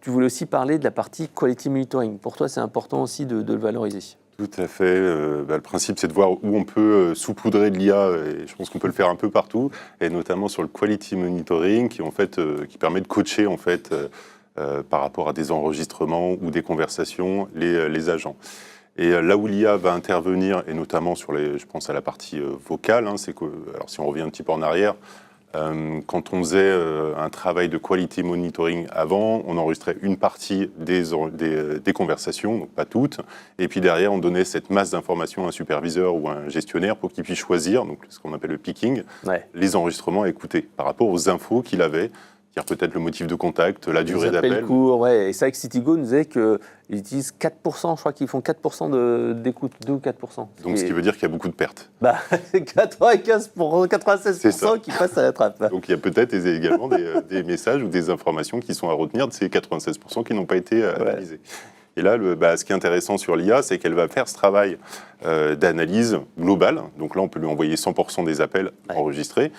Speaker 1: tu voulais aussi parler de la partie quality monitoring. Pour toi, c'est important aussi de le valoriser.
Speaker 4: Tout à fait. Le principe, c'est de voir où on peut saupoudrer de l'IA, et je pense qu'on peut le faire un peu partout, et notamment sur le quality monitoring, qui permet de coacher en fait, par rapport à des enregistrements ou des conversations, les agents. Et là où l'IA va intervenir, et notamment sur je pense à la partie vocale, c'est que, alors si on revient un petit peu en arrière, quand on faisait un travail de quality monitoring avant, on enregistrait une partie des conversations, donc pas toutes, et puis derrière on donnait cette masse d'informations à un superviseur ou à un gestionnaire pour qu'il puisse choisir, donc ce qu'on appelle le picking, les enregistrements à écouter par rapport aux infos qu'il avait. Peut-être le motif de contact, la durée d'appel.
Speaker 1: Court, et c'est vrai que Citigo nous disait qu'ils utilisent 4%, je crois qu'ils font 4% d'écoute, 2 ou 4%.
Speaker 4: Donc ce qui veut dire qu'il y a beaucoup de pertes.
Speaker 1: C'est 96% qui passent à la trappe.
Speaker 4: Donc il y a peut-être également des messages ou des informations qui sont à retenir de ces 96% qui n'ont pas été analysés. Et là, ce qui est intéressant sur l'IA, c'est qu'elle va faire ce travail d'analyse globale. Donc là, on peut lui envoyer 100% des appels enregistrés,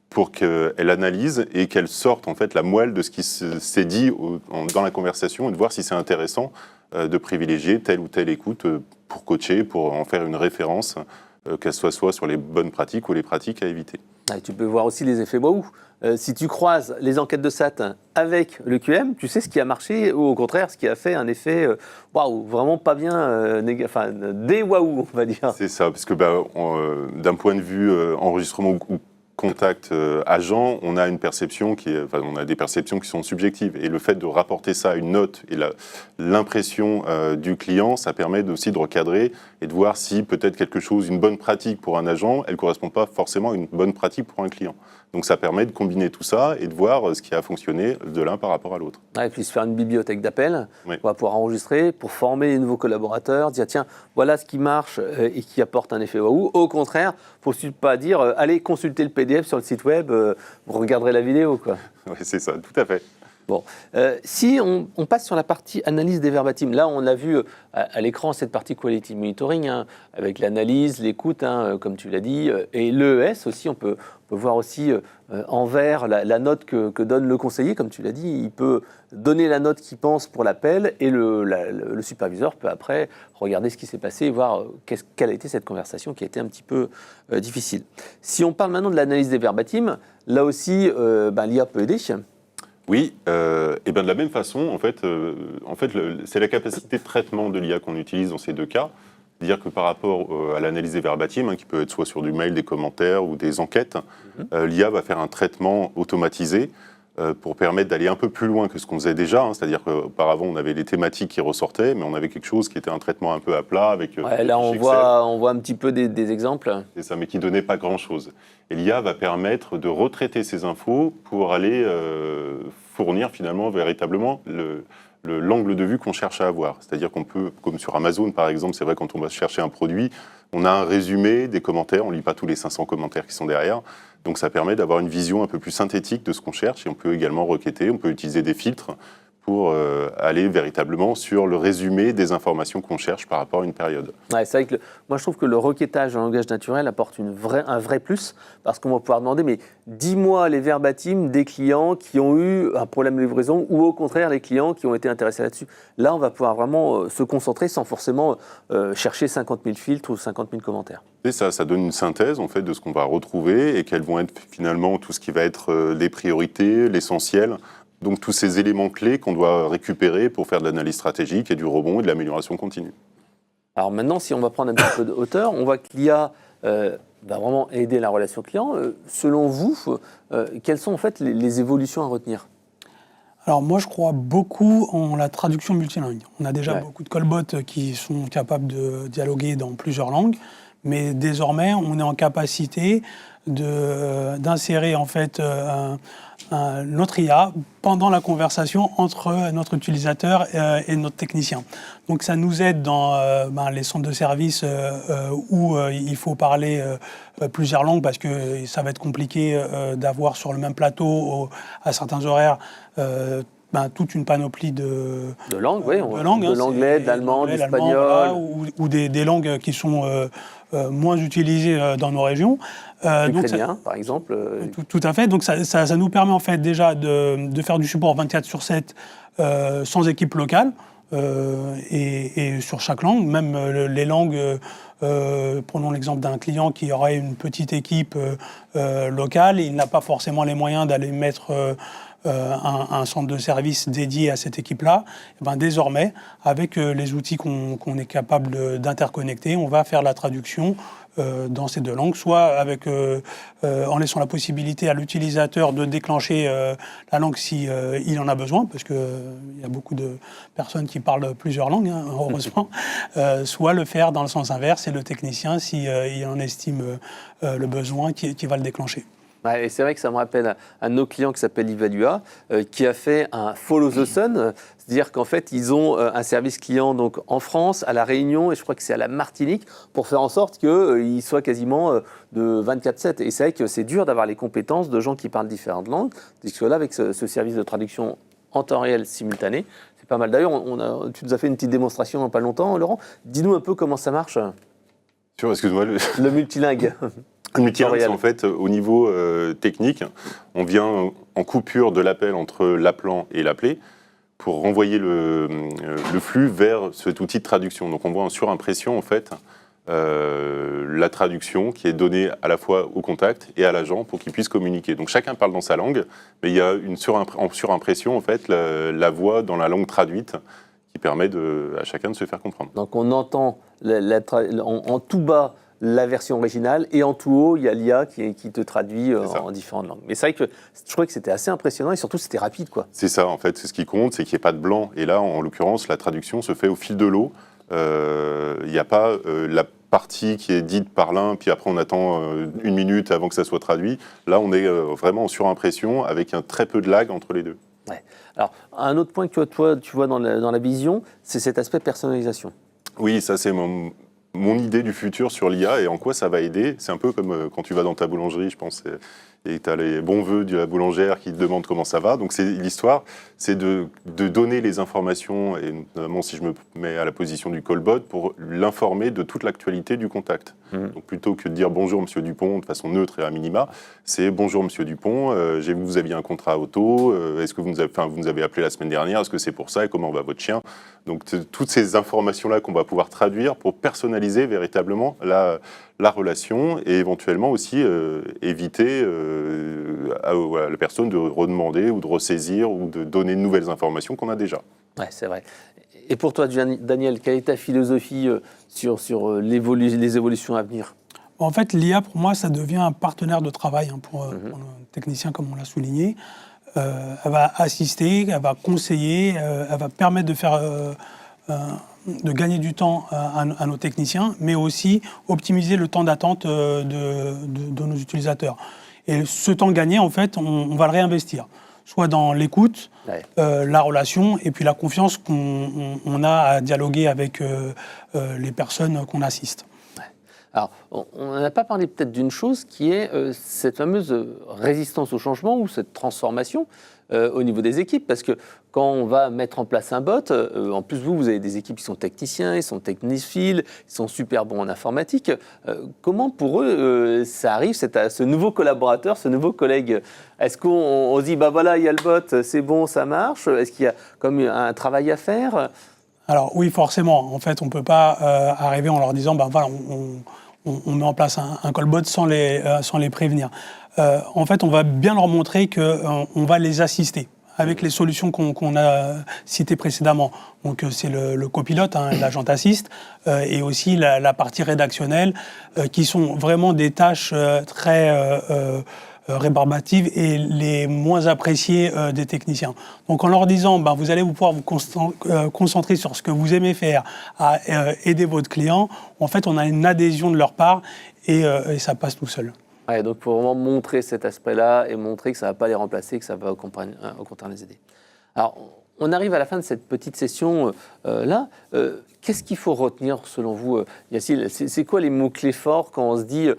Speaker 4: pour qu'elle analyse et qu'elle sorte en fait la moelle de ce qui s'est dit dans la conversation et de voir si c'est intéressant de privilégier telle ou telle écoute pour coacher, pour en faire une référence, qu'elle soit sur les bonnes pratiques ou les pratiques à éviter.
Speaker 1: Tu peux voir aussi les effets waouh. Si tu croises les enquêtes de SAT avec le QM, tu sais ce qui a marché ou au contraire ce qui a fait un effet waouh, vraiment pas bien, des waouh, on va dire.
Speaker 4: C'est ça, parce que d'un point de vue enregistrement ou contact agent, on a une perception on a des perceptions qui sont subjectives. Et le fait de rapporter ça à une note et l'impression du client, ça permet aussi de recadrer et de voir si peut-être quelque chose, une bonne pratique pour un agent, elle ne correspond pas forcément à une bonne pratique pour un client. Donc ça permet de combiner tout ça et de voir ce qui a fonctionné de l'un par rapport à l'autre.
Speaker 1: Et puis se faire une bibliothèque d'appels, on va pouvoir enregistrer pour former les nouveaux collaborateurs, dire tiens, voilà ce qui marche et qui apporte un effet waouh. Au contraire, il ne faut pas dire allez consulter le PDF sur le site web, vous regarderez la vidéo.
Speaker 4: Oui, c'est ça, tout à fait.
Speaker 1: Bon, si on passe sur la partie analyse des verbatims, là on a vu à l'écran cette partie quality monitoring, avec l'analyse, l'écoute, comme tu l'as dit, et l'EES aussi, on peut voir aussi en vert la note que donne le conseiller, comme tu l'as dit, il peut donner la note qu'il pense pour l'appel, et le superviseur peut après regarder ce qui s'est passé et voir quelle a été cette conversation qui a été un petit peu difficile. Si on parle maintenant de l'analyse des verbatims, là aussi l'IA peut aider.
Speaker 4: Oui, et de la même façon, en fait c'est la capacité de traitement de l'IA qu'on utilise dans ces deux cas. C'est-à-dire que par rapport à l'analyse des verbatims, qui peut être soit sur du mail, des commentaires ou des enquêtes, l'IA va faire un traitement automatisé pour permettre d'aller un peu plus loin que ce qu'on faisait déjà. C'est-à-dire qu'auparavant, on avait les thématiques qui ressortaient, mais on avait quelque chose qui était un traitement un peu à plat. Avec
Speaker 1: là, on voit un petit peu des exemples.
Speaker 4: C'est ça, mais qui ne donnait pas grand-chose. Et l'IA va permettre de retraiter ces infos pour aller fournir finalement véritablement l'angle de vue qu'on cherche à avoir. C'est-à-dire qu'on peut, comme sur Amazon par exemple, c'est vrai quand on va chercher un produit, on a un résumé, des commentaires, on ne lit pas tous les 500 commentaires qui sont derrière. Donc ça permet d'avoir une vision un peu plus synthétique de ce qu'on cherche et on peut également requêter, on peut utiliser des filtres pour aller véritablement sur le résumé des informations qu'on cherche par rapport à une période.
Speaker 1: Ouais, c'est vrai que moi je trouve que le requêtage en langage naturel apporte un vrai plus, parce qu'on va pouvoir demander, mais dis-moi les verbatims des clients qui ont eu un problème de livraison, ou au contraire les clients qui ont été intéressés là-dessus. Là, on va pouvoir vraiment se concentrer sans forcément chercher 50 000 filtres ou 50 000 commentaires.
Speaker 4: Et ça donne une synthèse en fait de ce qu'on va retrouver et quelles vont être finalement tout ce qui va être les priorités, l'essentiel. Donc tous ces éléments clés qu'on doit récupérer pour faire de l'analyse stratégique et du rebond et de l'amélioration continue.
Speaker 1: Alors maintenant, si on va prendre un petit peu de hauteur, on voit que l'IA va vraiment aider la relation client. Selon vous, quelles sont en fait les évolutions à retenir ?
Speaker 2: Alors moi, je crois beaucoup en la traduction multilingue. On a déjà beaucoup de callbots qui sont capables de dialoguer dans plusieurs langues, mais désormais, on est en capacité d'insérer en fait notre IA pendant la conversation entre notre utilisateur et notre technicien. Donc ça nous aide dans les centres de services où il faut parler plusieurs langues parce que ça va être compliqué d'avoir sur le même plateau à certains horaires toute une panoplie de
Speaker 1: langues, oui,
Speaker 2: de langues,
Speaker 1: de l'anglais, de l'allemand, de l'espagnol.
Speaker 2: Voilà, ou des langues qui sont moins utilisées dans nos régions.
Speaker 1: L'ukrainien, par exemple.
Speaker 2: Tout à fait. Donc ça nous permet en fait déjà de faire du support 24/7 sans équipe locale et sur chaque langue, même les langues. Prenons l'exemple d'un client qui aurait une petite équipe locale, il n'a pas forcément les moyens d'aller mettre un centre de service dédié à cette équipe-là. Et désormais, avec les outils qu'on est capable d'interconnecter, on va faire la traduction dans ces deux langues, soit en laissant la possibilité à l'utilisateur de déclencher la langue si il en a besoin, parce qu'il y a beaucoup de personnes qui parlent plusieurs langues, heureusement, soit le faire dans le sens inverse, et le technicien, si il en estime le besoin, qui va le déclencher.
Speaker 1: Ouais, et c'est vrai que ça me rappelle un de nos clients qui s'appelle Evalua, qui a fait un Follow the Sun, c'est-à-dire qu'en fait, ils ont un service client donc, en France, à La Réunion, et je crois que c'est à la Martinique, pour faire en sorte qu'il soit quasiment de 24/7. Et c'est vrai que c'est dur d'avoir les compétences de gens qui parlent différentes langues, parce que là, avec ce service de traduction en temps réel simultané, c'est pas mal. D'ailleurs, tu nous as fait une petite démonstration il n'y a pas longtemps, Laurent. Dis-nous un peu comment ça marche.
Speaker 4: Excuse-moi.
Speaker 1: Le multilingue.
Speaker 4: Le multilingue, c'est en fait, au niveau technique, on vient en coupure de l'appel entre l'appelant et l'appelé pour renvoyer le flux vers cet outil de traduction. Donc on voit en surimpression, en fait, la traduction qui est donnée à la fois au contact et à l'agent pour qu'ils puissent communiquer. Donc chacun parle dans sa langue, mais il y a en surimpression, en fait, la voix dans la langue traduite qui permet à chacun de se faire comprendre.
Speaker 1: Donc on entend en tout bas la version originale, et en tout haut, il y a l'IA qui te traduit en différentes langues. Mais c'est vrai que je trouvais que c'était assez impressionnant, et surtout c'était rapide, quoi.
Speaker 4: C'est ça, en fait, c'est ce qui compte, c'est qu'il n'y ait pas de blanc. Et là, en l'occurrence, la traduction se fait au fil de l'eau. Il n'y a pas la partie qui est dite par l'un, puis après on attend 1 minute avant que ça soit traduit. Là, on est vraiment en surimpression, avec un très peu de lag entre les deux.
Speaker 1: Ouais. Alors, un autre point que toi, tu vois dans la vision, c'est cet aspect personnalisation.
Speaker 4: Oui, ça c'est mon idée du futur sur l'IA et en quoi ça va aider. C'est un peu comme quand tu vas dans ta boulangerie, je pense, et tu as les bons vœux de la boulangère qui te demandent comment ça va. Donc l'histoire, c'est de donner les informations, et notamment si je me mets à la position du callbot, pour l'informer de toute l'actualité du contact. Donc plutôt que de dire bonjour monsieur Dupont de façon neutre et à minima, c'est bonjour monsieur Dupont, j'ai vu que vous aviez un contrat auto, est-ce que vous nous avez appelé la semaine dernière, est-ce que c'est pour ça et comment va votre chien? Donc toutes ces informations-là qu'on va pouvoir traduire pour personnaliser véritablement la relation et éventuellement aussi éviter à la personne de redemander ou de ressaisir ou de donner de nouvelles informations qu'on a déjà.
Speaker 1: Ouais, c'est vrai. Et pour toi, Daniel, quelle est ta philosophie sur les évolutions à venir?
Speaker 2: En fait, l'IA, pour moi, ça devient un partenaire de travail pour nos techniciens, comme on l'a souligné. Elle va assister, elle va conseiller, elle va permettre de gagner du temps à nos techniciens, mais aussi optimiser le temps d'attente de nos utilisateurs. Et ce temps gagné, en fait, on va le réinvestir, soit dans l'écoute, la relation, et puis la confiance qu'on a à dialoguer avec les personnes qu'on assiste.
Speaker 1: Alors, on n'a pas parlé peut-être d'une chose qui est cette fameuse résistance au changement ou cette transformation au niveau des équipes, parce que quand on va mettre en place un bot, en plus vous avez des équipes qui sont techniciens, ils sont technophiles, ils sont super bons en informatique. Comment pour eux ça arrive, ce nouveau collaborateur, ce nouveau collègue? Est-ce qu'on se dit, bah voilà, il y a le bot, c'est bon, ça marche? Est-ce qu'il y a comme un travail à faire?
Speaker 2: Alors oui, forcément. En fait, on ne peut pas arriver en leur disant, ben voilà, on met en place un callbot sans les prévenir. En fait, on va bien leur montrer qu'on va les assister avec les solutions qu'on a citées précédemment. Donc c'est le copilote, l'agent assist, et aussi la partie rédactionnelle, qui sont vraiment des tâches très rébarbatives et les moins appréciées des techniciens. Donc en leur disant, vous allez pouvoir vous concentrer sur ce que vous aimez faire, à aider votre client, en fait on a une adhésion de leur part et ça passe tout seul.
Speaker 1: Ouais, donc il faut vraiment montrer cet aspect-là et montrer que ça ne va pas les remplacer, que ça va au contraire les aider. Alors, on arrive à la fin de cette petite session-là. Qu'est-ce qu'il faut retenir selon vous, Yacine? C'est quoi les mots-clés forts quand on se dit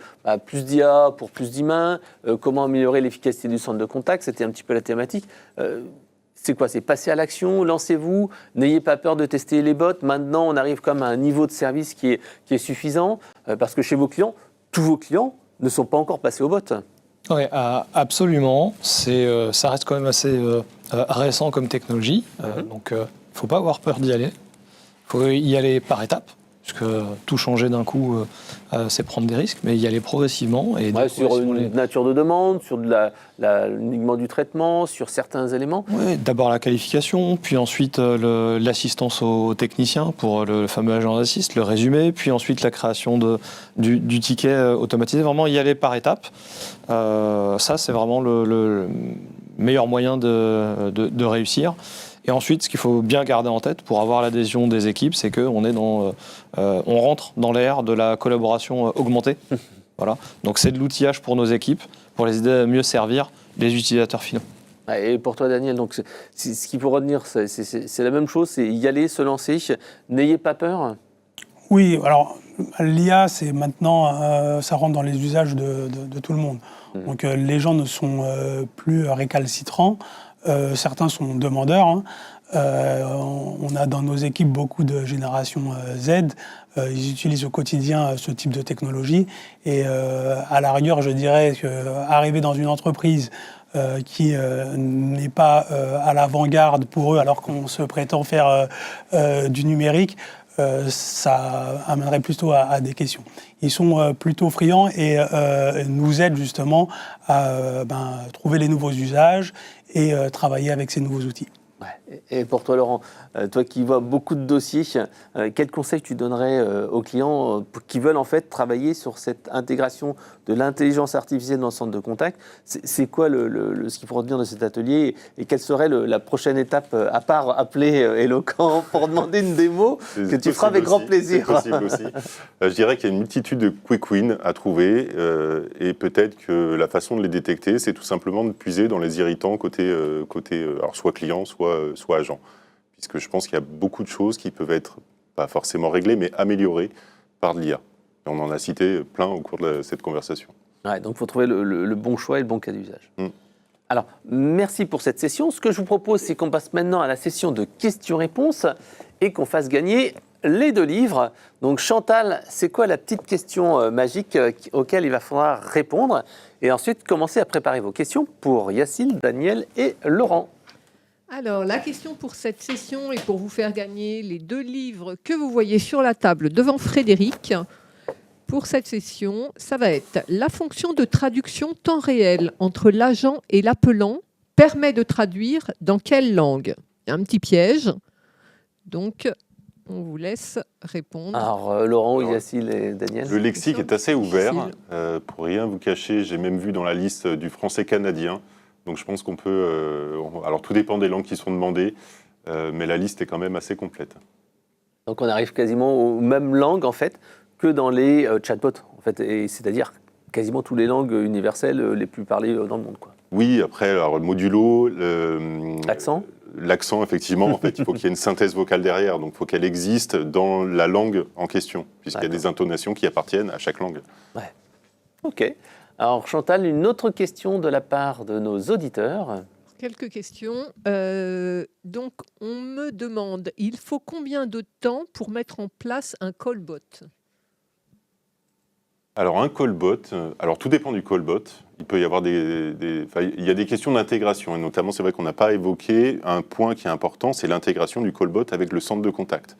Speaker 1: plus d'IA pour plus d'humains, comment améliorer l'efficacité du centre de contact? C'était un petit peu la thématique. C'est quoi? C'est passer à l'action, lancez-vous, n'ayez pas peur de tester les bots. Maintenant, on arrive comme à un niveau de service qui est suffisant, parce que chez vos clients, tous vos clients ne sont pas encore passés au bot.
Speaker 3: Oui, absolument. Ça reste quand même assez récent comme technologie. Donc, il ne faut pas avoir peur d'y aller. Il faut y aller par étapes, puisque tout changer d'un coup, c'est prendre des risques, mais y aller progressivement. Et
Speaker 1: sur une nature de demande, sur l'alignement du traitement, sur certains éléments.
Speaker 3: Oui, d'abord la qualification, puis ensuite l'assistance aux techniciens pour le fameux agent d'assist, le résumé, puis ensuite la création du ticket automatisé. Vraiment y aller par étapes. Ça, c'est vraiment le meilleur moyen de réussir. Et ensuite, ce qu'il faut bien garder en tête pour avoir l'adhésion des équipes, c'est qu'on on rentre dans l'ère de la collaboration augmentée. Voilà. Donc c'est de l'outillage pour nos équipes, pour les aider à mieux servir les utilisateurs finaux.
Speaker 1: Et pour toi, Daniel, donc, ce qu'il faut retenir, c'est la même chose, c'est y aller, se lancer, n'ayez pas peur.
Speaker 2: Oui, alors l'IA, c'est maintenant, ça rentre dans les usages de tout le monde. Donc les gens ne sont plus récalcitrants. Certains sont demandeurs. On a dans nos équipes beaucoup de génération Z. Ils utilisent au quotidien ce type de technologie. Et à la rigueur, je dirais qu'arriver dans une entreprise qui n'est pas à l'avant-garde pour eux, alors qu'on se prétend faire du numérique, ça amènerait plutôt à des questions. Ils sont plutôt friands et nous aident justement à trouver les nouveaux usages et travailler avec ces nouveaux outils.
Speaker 1: Ouais. Et pour toi, Laurent, toi qui vois beaucoup de dossiers, quels conseils tu donnerais aux clients qui veulent en fait travailler sur cette intégration de l'intelligence artificielle dans le centre de contact? C'est quoi ce qu'il faut retenir de cet atelier et quelle serait la prochaine étape, à part appeler Eloquent pour demander une démo que tu feras avec grand plaisir?
Speaker 4: C'est possible aussi. Je dirais qu'il y a une multitude de quick wins à trouver et peut-être que la façon de les détecter, c'est tout simplement de puiser dans les irritants côté alors soit client, soit agent. Puisque je pense qu'il y a beaucoup de choses qui peuvent être, pas forcément réglées, mais améliorées par de l'IA. Et on en a cité plein au cours de cette conversation.
Speaker 1: Ouais, donc il faut trouver le bon choix et le bon cas d'usage. Alors, merci pour cette session. Ce que je vous propose, c'est qu'on passe maintenant à la session de questions-réponses et qu'on fasse gagner les 2 livres. Donc Chantal, c'est quoi la petite question magique auquel il va falloir répondre? Et ensuite, commencez à préparer vos questions pour Yacine, Daniel et Laurent.
Speaker 5: Alors, la question pour cette session et pour vous faire gagner les 2 livres que vous voyez sur la table devant Frédéric, pour cette session, ça va être la fonction de traduction temps réel entre l'agent et l'appelant permet de traduire dans quelle langue? Il y a un petit piège, donc on vous laisse répondre.
Speaker 1: Alors, Laurent, Yacine et Daniel.
Speaker 4: Le lexique est assez ouvert. Pour rien vous cacher, j'ai même vu dans la liste du français canadien. Donc je pense qu'on peut... alors tout dépend des langues qui sont demandées, mais la liste est quand même assez complète.
Speaker 1: Donc on arrive quasiment aux mêmes langues en fait que dans les chatbots, en fait, et c'est-à-dire quasiment toutes les langues universelles les plus parlées dans le monde, quoi.
Speaker 4: Oui, après alors, le modulo...
Speaker 1: L'accent.
Speaker 4: L'accent, effectivement, en fait, il faut qu'il y ait une synthèse vocale derrière, donc il faut qu'elle existe dans la langue en question, puisqu'il y a des intonations qui appartiennent à chaque langue.
Speaker 1: Ouais. Ok. Alors Chantal, une autre question de la part de nos auditeurs.
Speaker 5: Quelques questions. Donc, on me demande, il faut combien de temps pour mettre en place un callbot?
Speaker 4: Alors un callbot, alors tout dépend du callbot. Il peut y avoir il y a des questions d'intégration, et notamment c'est vrai qu'on n'a pas évoqué un point qui est important, c'est l'intégration du callbot avec le centre de contact.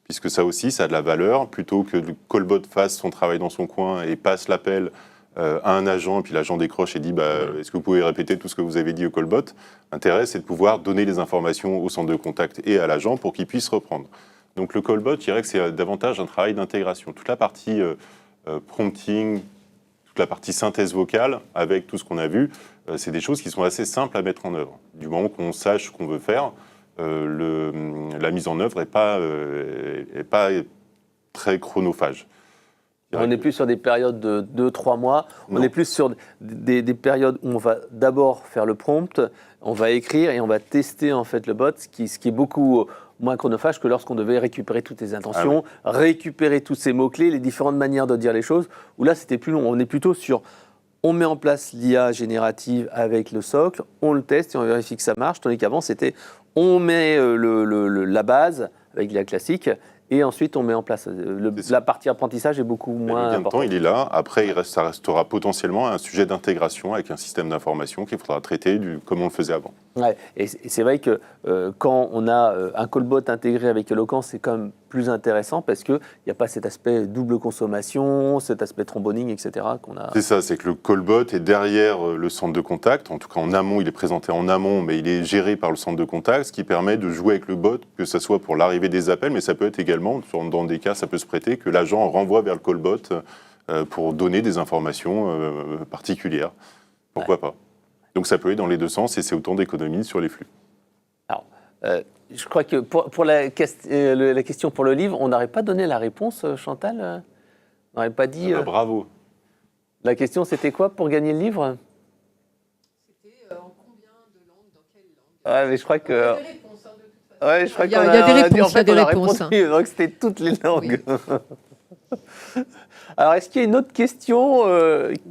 Speaker 4: Puisque ça aussi, ça a de la valeur, plutôt que le callbot fasse son travail dans son coin et passe l'appel à un agent, et puis l'agent décroche et dit est-ce que vous pouvez répéter tout ce que vous avez dit au callbot? L'intérêt, c'est de pouvoir donner les informations au centre de contact et à l'agent pour qu'il puisse reprendre. Donc le callbot, je dirais que c'est davantage un travail d'intégration. Toute la partie prompting, toute la partie synthèse vocale, avec tout ce qu'on a vu, c'est des choses qui sont assez simples à mettre en œuvre. Du moment qu'on sache ce qu'on veut faire, la mise en œuvre n'est pas très chronophage.
Speaker 1: On n'est plus sur des périodes de 2-3 mois, on
Speaker 4: Non.
Speaker 1: est plus sur des périodes où on va d'abord faire le prompt, on va écrire et on va tester en fait le bot, ce qui est beaucoup moins chronophage que lorsqu'on devait récupérer toutes les intentions, récupérer tous ces mots-clés, les différentes manières de dire les choses, où là c'était plus long. On est plutôt sur, on met en place l'IA générative avec le socle, on le teste et on vérifie que ça marche, tandis qu'avant c'était, on met la base avec l'IA classique, et ensuite, on met en place. La partie apprentissage est beaucoup
Speaker 4: Mais
Speaker 1: moins
Speaker 4: le gain de temps,
Speaker 1: importante.
Speaker 4: il est là. Après, ça restera potentiellement un sujet d'intégration avec un système d'information qu'il faudra traiter comme on le faisait avant.
Speaker 1: Ouais. Et c'est vrai que quand on a un callbot intégré avec Eloquence, c'est quand même plus intéressant parce qu'il n'y a pas cet aspect double consommation, cet aspect tromboning, etc. qu'on a.
Speaker 4: C'est ça, c'est que le callbot est derrière le centre de contact. En tout cas, en amont, il est présenté en amont, mais il est géré par le centre de contact, ce qui permet de jouer avec le bot, que ce soit pour l'arrivée des appels, mais ça peut être également, dans des cas, ça peut se prêter, que l'agent renvoie vers le callbot pour donner des informations particulières. Pourquoi pas? Donc ça peut aller dans les deux sens et c'est autant d'économies sur les flux.
Speaker 1: Alors, je crois que pour la question pour le livre, on n'aurait pas donné la réponse, Chantal. On n'aurait pas dit.
Speaker 4: Bravo.
Speaker 1: La question, c'était quoi pour gagner le livre?
Speaker 5: C'était en combien de langues, dans quelle langue?
Speaker 1: Ouais, mais je crois que.
Speaker 5: Il y a des réponses, hein, de toute façon.
Speaker 1: Ouais, je crois
Speaker 5: Il y a
Speaker 1: qu'on
Speaker 5: des
Speaker 1: on dit,
Speaker 5: réponses,
Speaker 1: en fait,
Speaker 5: il y a des
Speaker 1: on a
Speaker 5: réponses,
Speaker 1: répondu, donc c'était toutes les langues. Alors, est-ce qu'il y a une autre question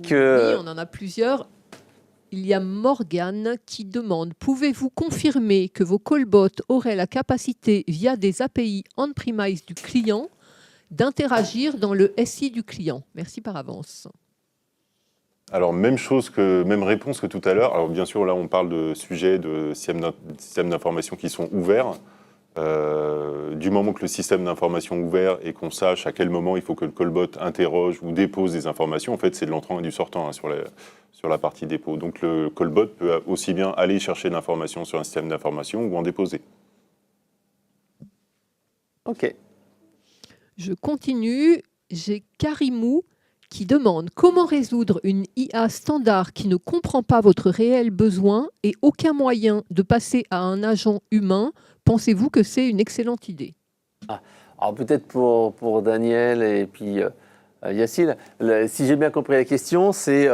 Speaker 1: que...
Speaker 5: Oui, on en a plusieurs. Il y a Morgane qui demande: pouvez-vous confirmer que vos callbots auraient la capacité, via des API on-premise du client, d'interagir dans le SI du client? Merci par avance.
Speaker 4: Alors, même réponse que tout à l'heure. Alors, bien sûr, là, on parle de sujets de systèmes d'information qui sont ouverts. Du moment que le système d'information est ouvert et qu'on sache à quel moment il faut que le callbot interroge ou dépose des informations, en fait, c'est de l'entrant et du sortant hein, sur la partie dépôt. Donc, le callbot peut aussi bien aller chercher l'information sur un système d'information ou en déposer.
Speaker 1: Ok.
Speaker 5: Je continue. J'ai Karimou qui demande: comment résoudre une IA standard qui ne comprend pas votre réel besoin et aucun moyen de passer à un agent humain? Pensez-vous que c'est une excellente idée?
Speaker 1: Alors peut-être pour Daniel et puis Yacine, si j'ai bien compris la question, c'est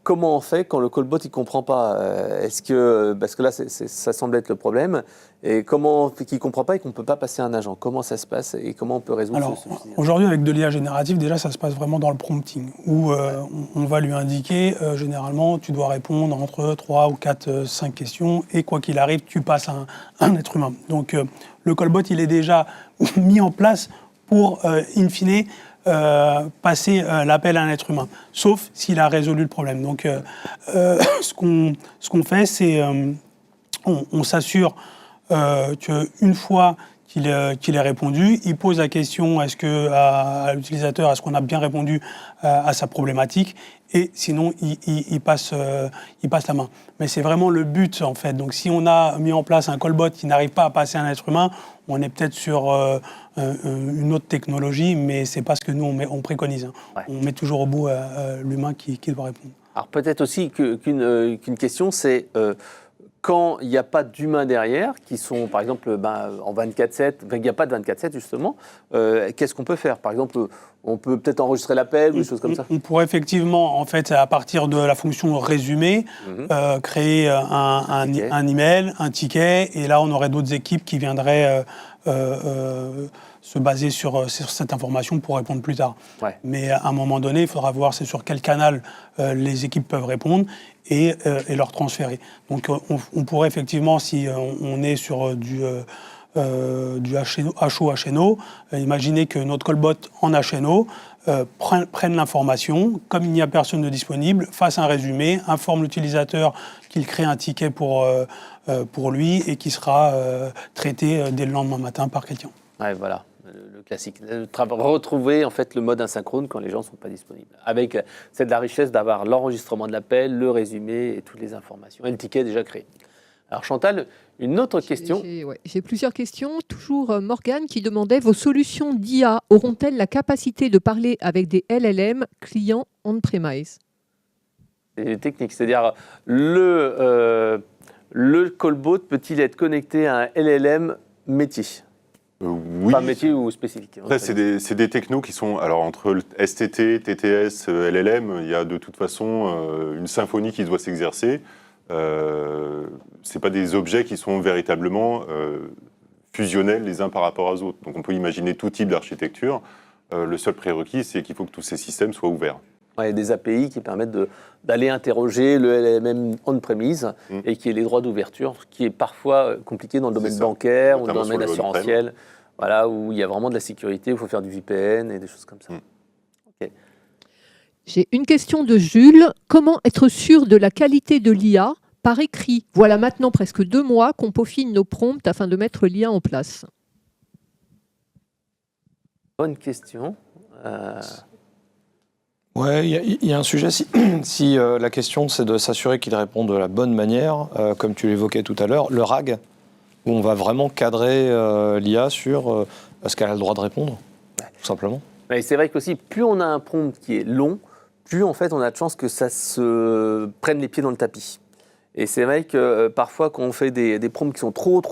Speaker 1: comment on fait quand le callbot il comprend pas? Est-ce que parce que là ça semble être le problème, et comment qu'il comprend pas et qu'on peut pas passer un agent? Comment ça se passe et comment on peut résoudre
Speaker 2: Alors,
Speaker 1: ce souci?
Speaker 2: aujourd'hui, avec de l'IA générative, déjà, ça se passe vraiment dans le prompting, où on va lui indiquer, généralement, tu dois répondre entre 3 ou 4, 5 questions, et quoi qu'il arrive, tu passes un être humain. Donc, le callbot, il est déjà mis en place pour, in fine, passer l'appel à un être humain, sauf s'il a résolu le problème. Donc, ce qu'on fait, c'est on s'assure qu'une fois qu'il ait répondu, il pose la question à l'utilisateur, est-ce qu'on a bien répondu à sa problématique, et sinon il passe la main. Mais c'est vraiment le but en fait. Donc si on a mis en place un callbot qui n'arrive pas à passer un être humain, on est peut-être sur une autre technologie, mais c'est pas ce que nous on préconise. Hein.
Speaker 1: Ouais.
Speaker 2: On met toujours au bout l'humain qui doit répondre.
Speaker 1: Alors peut-être aussi qu'une question, c'est quand il n'y a pas d'humains derrière, qui sont par exemple en 24/7, il n'y a pas de 24/7 justement, qu'est-ce qu'on peut faire? Par exemple, on peut peut-être enregistrer l'appel ou des choses comme ça.
Speaker 2: On pourrait effectivement, en fait, à partir de la fonction résumé, créer un email, un ticket, et là on aurait d'autres équipes qui viendraient se baser sur cette information pour répondre plus tard.
Speaker 1: Ouais.
Speaker 2: Mais à un moment donné, il faudra voir c'est sur quel canal les équipes peuvent répondre et leur transférer. Donc on pourrait effectivement, si on est sur du HO, imaginez que notre callbot en HNO prenne l'information, comme il n'y a personne de disponible, fasse un résumé, informe l'utilisateur qu'il crée un ticket pour lui et qui sera traité dès le lendemain matin par quelqu'un.
Speaker 1: Ouais, voilà, le classique. Retrouver en fait le mode asynchrone quand les gens ne sont pas disponibles. Avec c'est de la richesse d'avoir l'enregistrement de l'appel, le résumé et toutes les informations. Et le ticket est déjà créé. Alors Chantal, une autre question.
Speaker 5: J'ai plusieurs questions. Toujours Morgane qui demandait: vos solutions d'IA auront-elles la capacité de parler avec des LLM clients on-premise?
Speaker 1: C'est technique, c'est-à-dire le callbot peut-il être connecté à un LLM métier?
Speaker 4: Oui.
Speaker 1: Pas métier ou spécifique.
Speaker 4: Après, c'est des technos qui sont, alors entre le STT, TTS, LLM, il y a de toute façon une symphonie qui doit s'exercer. C'est pas des objets qui sont véritablement fusionnels les uns par rapport aux autres. Donc on peut imaginer tout type d'architecture. Le seul prérequis, c'est qu'il faut que tous ces systèmes soient ouverts.
Speaker 1: Il y a des API qui permettent d'aller interroger le LLM on-premise et qui est les droits d'ouverture, ce qui est parfois compliqué dans le domaine bancaire ou dans le domaine assurantiel, voilà, où il y a vraiment de la sécurité, où il faut faire du VPN et des choses comme ça. Okay.
Speaker 5: J'ai une question de Jules. Comment être sûr de la qualité de l'IA par écrit? Voilà maintenant presque 2 mois qu'on peaufine nos prompts afin de mettre l'IA en place.
Speaker 1: Bonne question.
Speaker 3: Ouais, il y a un sujet. Si la question c'est de s'assurer qu'il répond de la bonne manière, comme tu l'évoquais tout à l'heure, le RAG, où on va vraiment cadrer l'IA sur ce qu'elle a le droit de répondre, tout simplement.
Speaker 1: Mais c'est vrai qu'aussi, plus on a un prompt qui est long, plus en fait on a de chances que ça se prenne les pieds dans le tapis. Et c'est vrai que parfois, quand on fait des prompts qui sont trop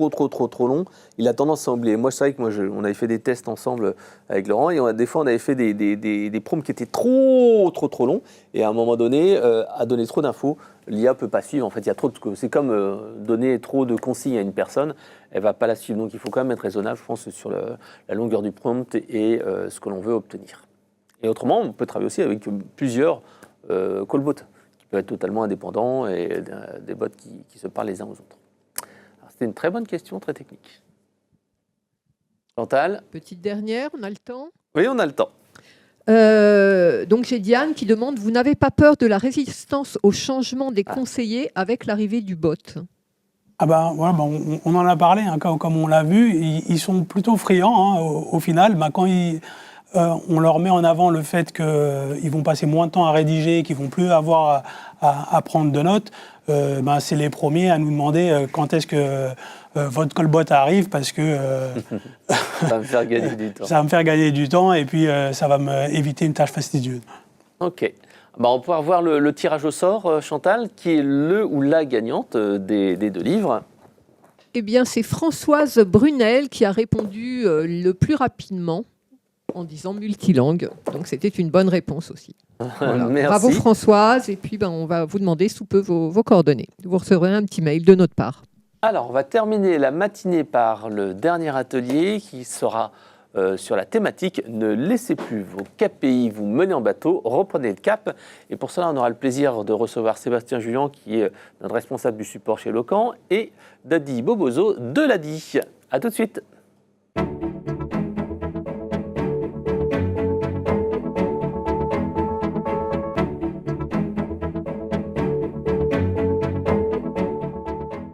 Speaker 1: longs, il a tendance à oublier. Moi, c'est vrai que on avait fait des tests ensemble avec Laurent, et des fois, on avait fait des prompts qui étaient trop longs, et à un moment donné, à donner trop d'infos, l'IA peut pas suivre. En fait, il y a trop c'est comme donner trop de consignes à une personne, elle va pas la suivre. Donc, il faut quand même être raisonnable, je pense, sur la longueur du prompt et ce que l'on veut obtenir. Et autrement, on peut travailler aussi avec plusieurs callbots, peut être totalement indépendant et des bots qui se parlent les uns aux autres. C'était une très bonne question, très technique. Chantal?
Speaker 5: Petite dernière, on a le temps?
Speaker 1: Oui, on a le temps.
Speaker 5: Donc j'ai Diane qui demande, vous n'avez pas peur de la résistance au changement des conseillers avec l'arrivée du bot?
Speaker 2: Ah ben, voilà, on en a parlé, hein, comme on l'a vu, ils sont plutôt friands, hein, au final. Quand on leur met en avant le fait qu'ils vont passer moins de temps à rédiger, qu'ils ne vont plus avoir à prendre de notes, c'est les premiers à nous demander quand est-ce que votre callbot arrive, parce que
Speaker 1: ça va me faire gagner du temps.
Speaker 2: Ça va me faire gagner du temps et puis ça va m'éviter une tâche fastidieuse.
Speaker 1: Ok. On va pouvoir voir le tirage au sort, Chantal, qui est le ou la gagnante des 2 livres.
Speaker 5: Eh bien, c'est Françoise Brunel qui a répondu le plus rapidement, en disant multilangue. Donc, c'était une bonne réponse aussi. Voilà.
Speaker 1: Merci.
Speaker 5: Bravo Françoise. Et puis, on va vous demander sous peu vos coordonnées. Vous recevrez un petit mail de notre part.
Speaker 1: Alors, on va terminer la matinée par le dernier atelier qui sera sur la thématique « Ne laissez plus vos KPI vous mener en bateau, reprenez le cap ». Et pour cela, on aura le plaisir de recevoir Sébastien Julien, qui est notre responsable du support chez Locan, et Dadi Bobozo de l'ADI. À tout de suite.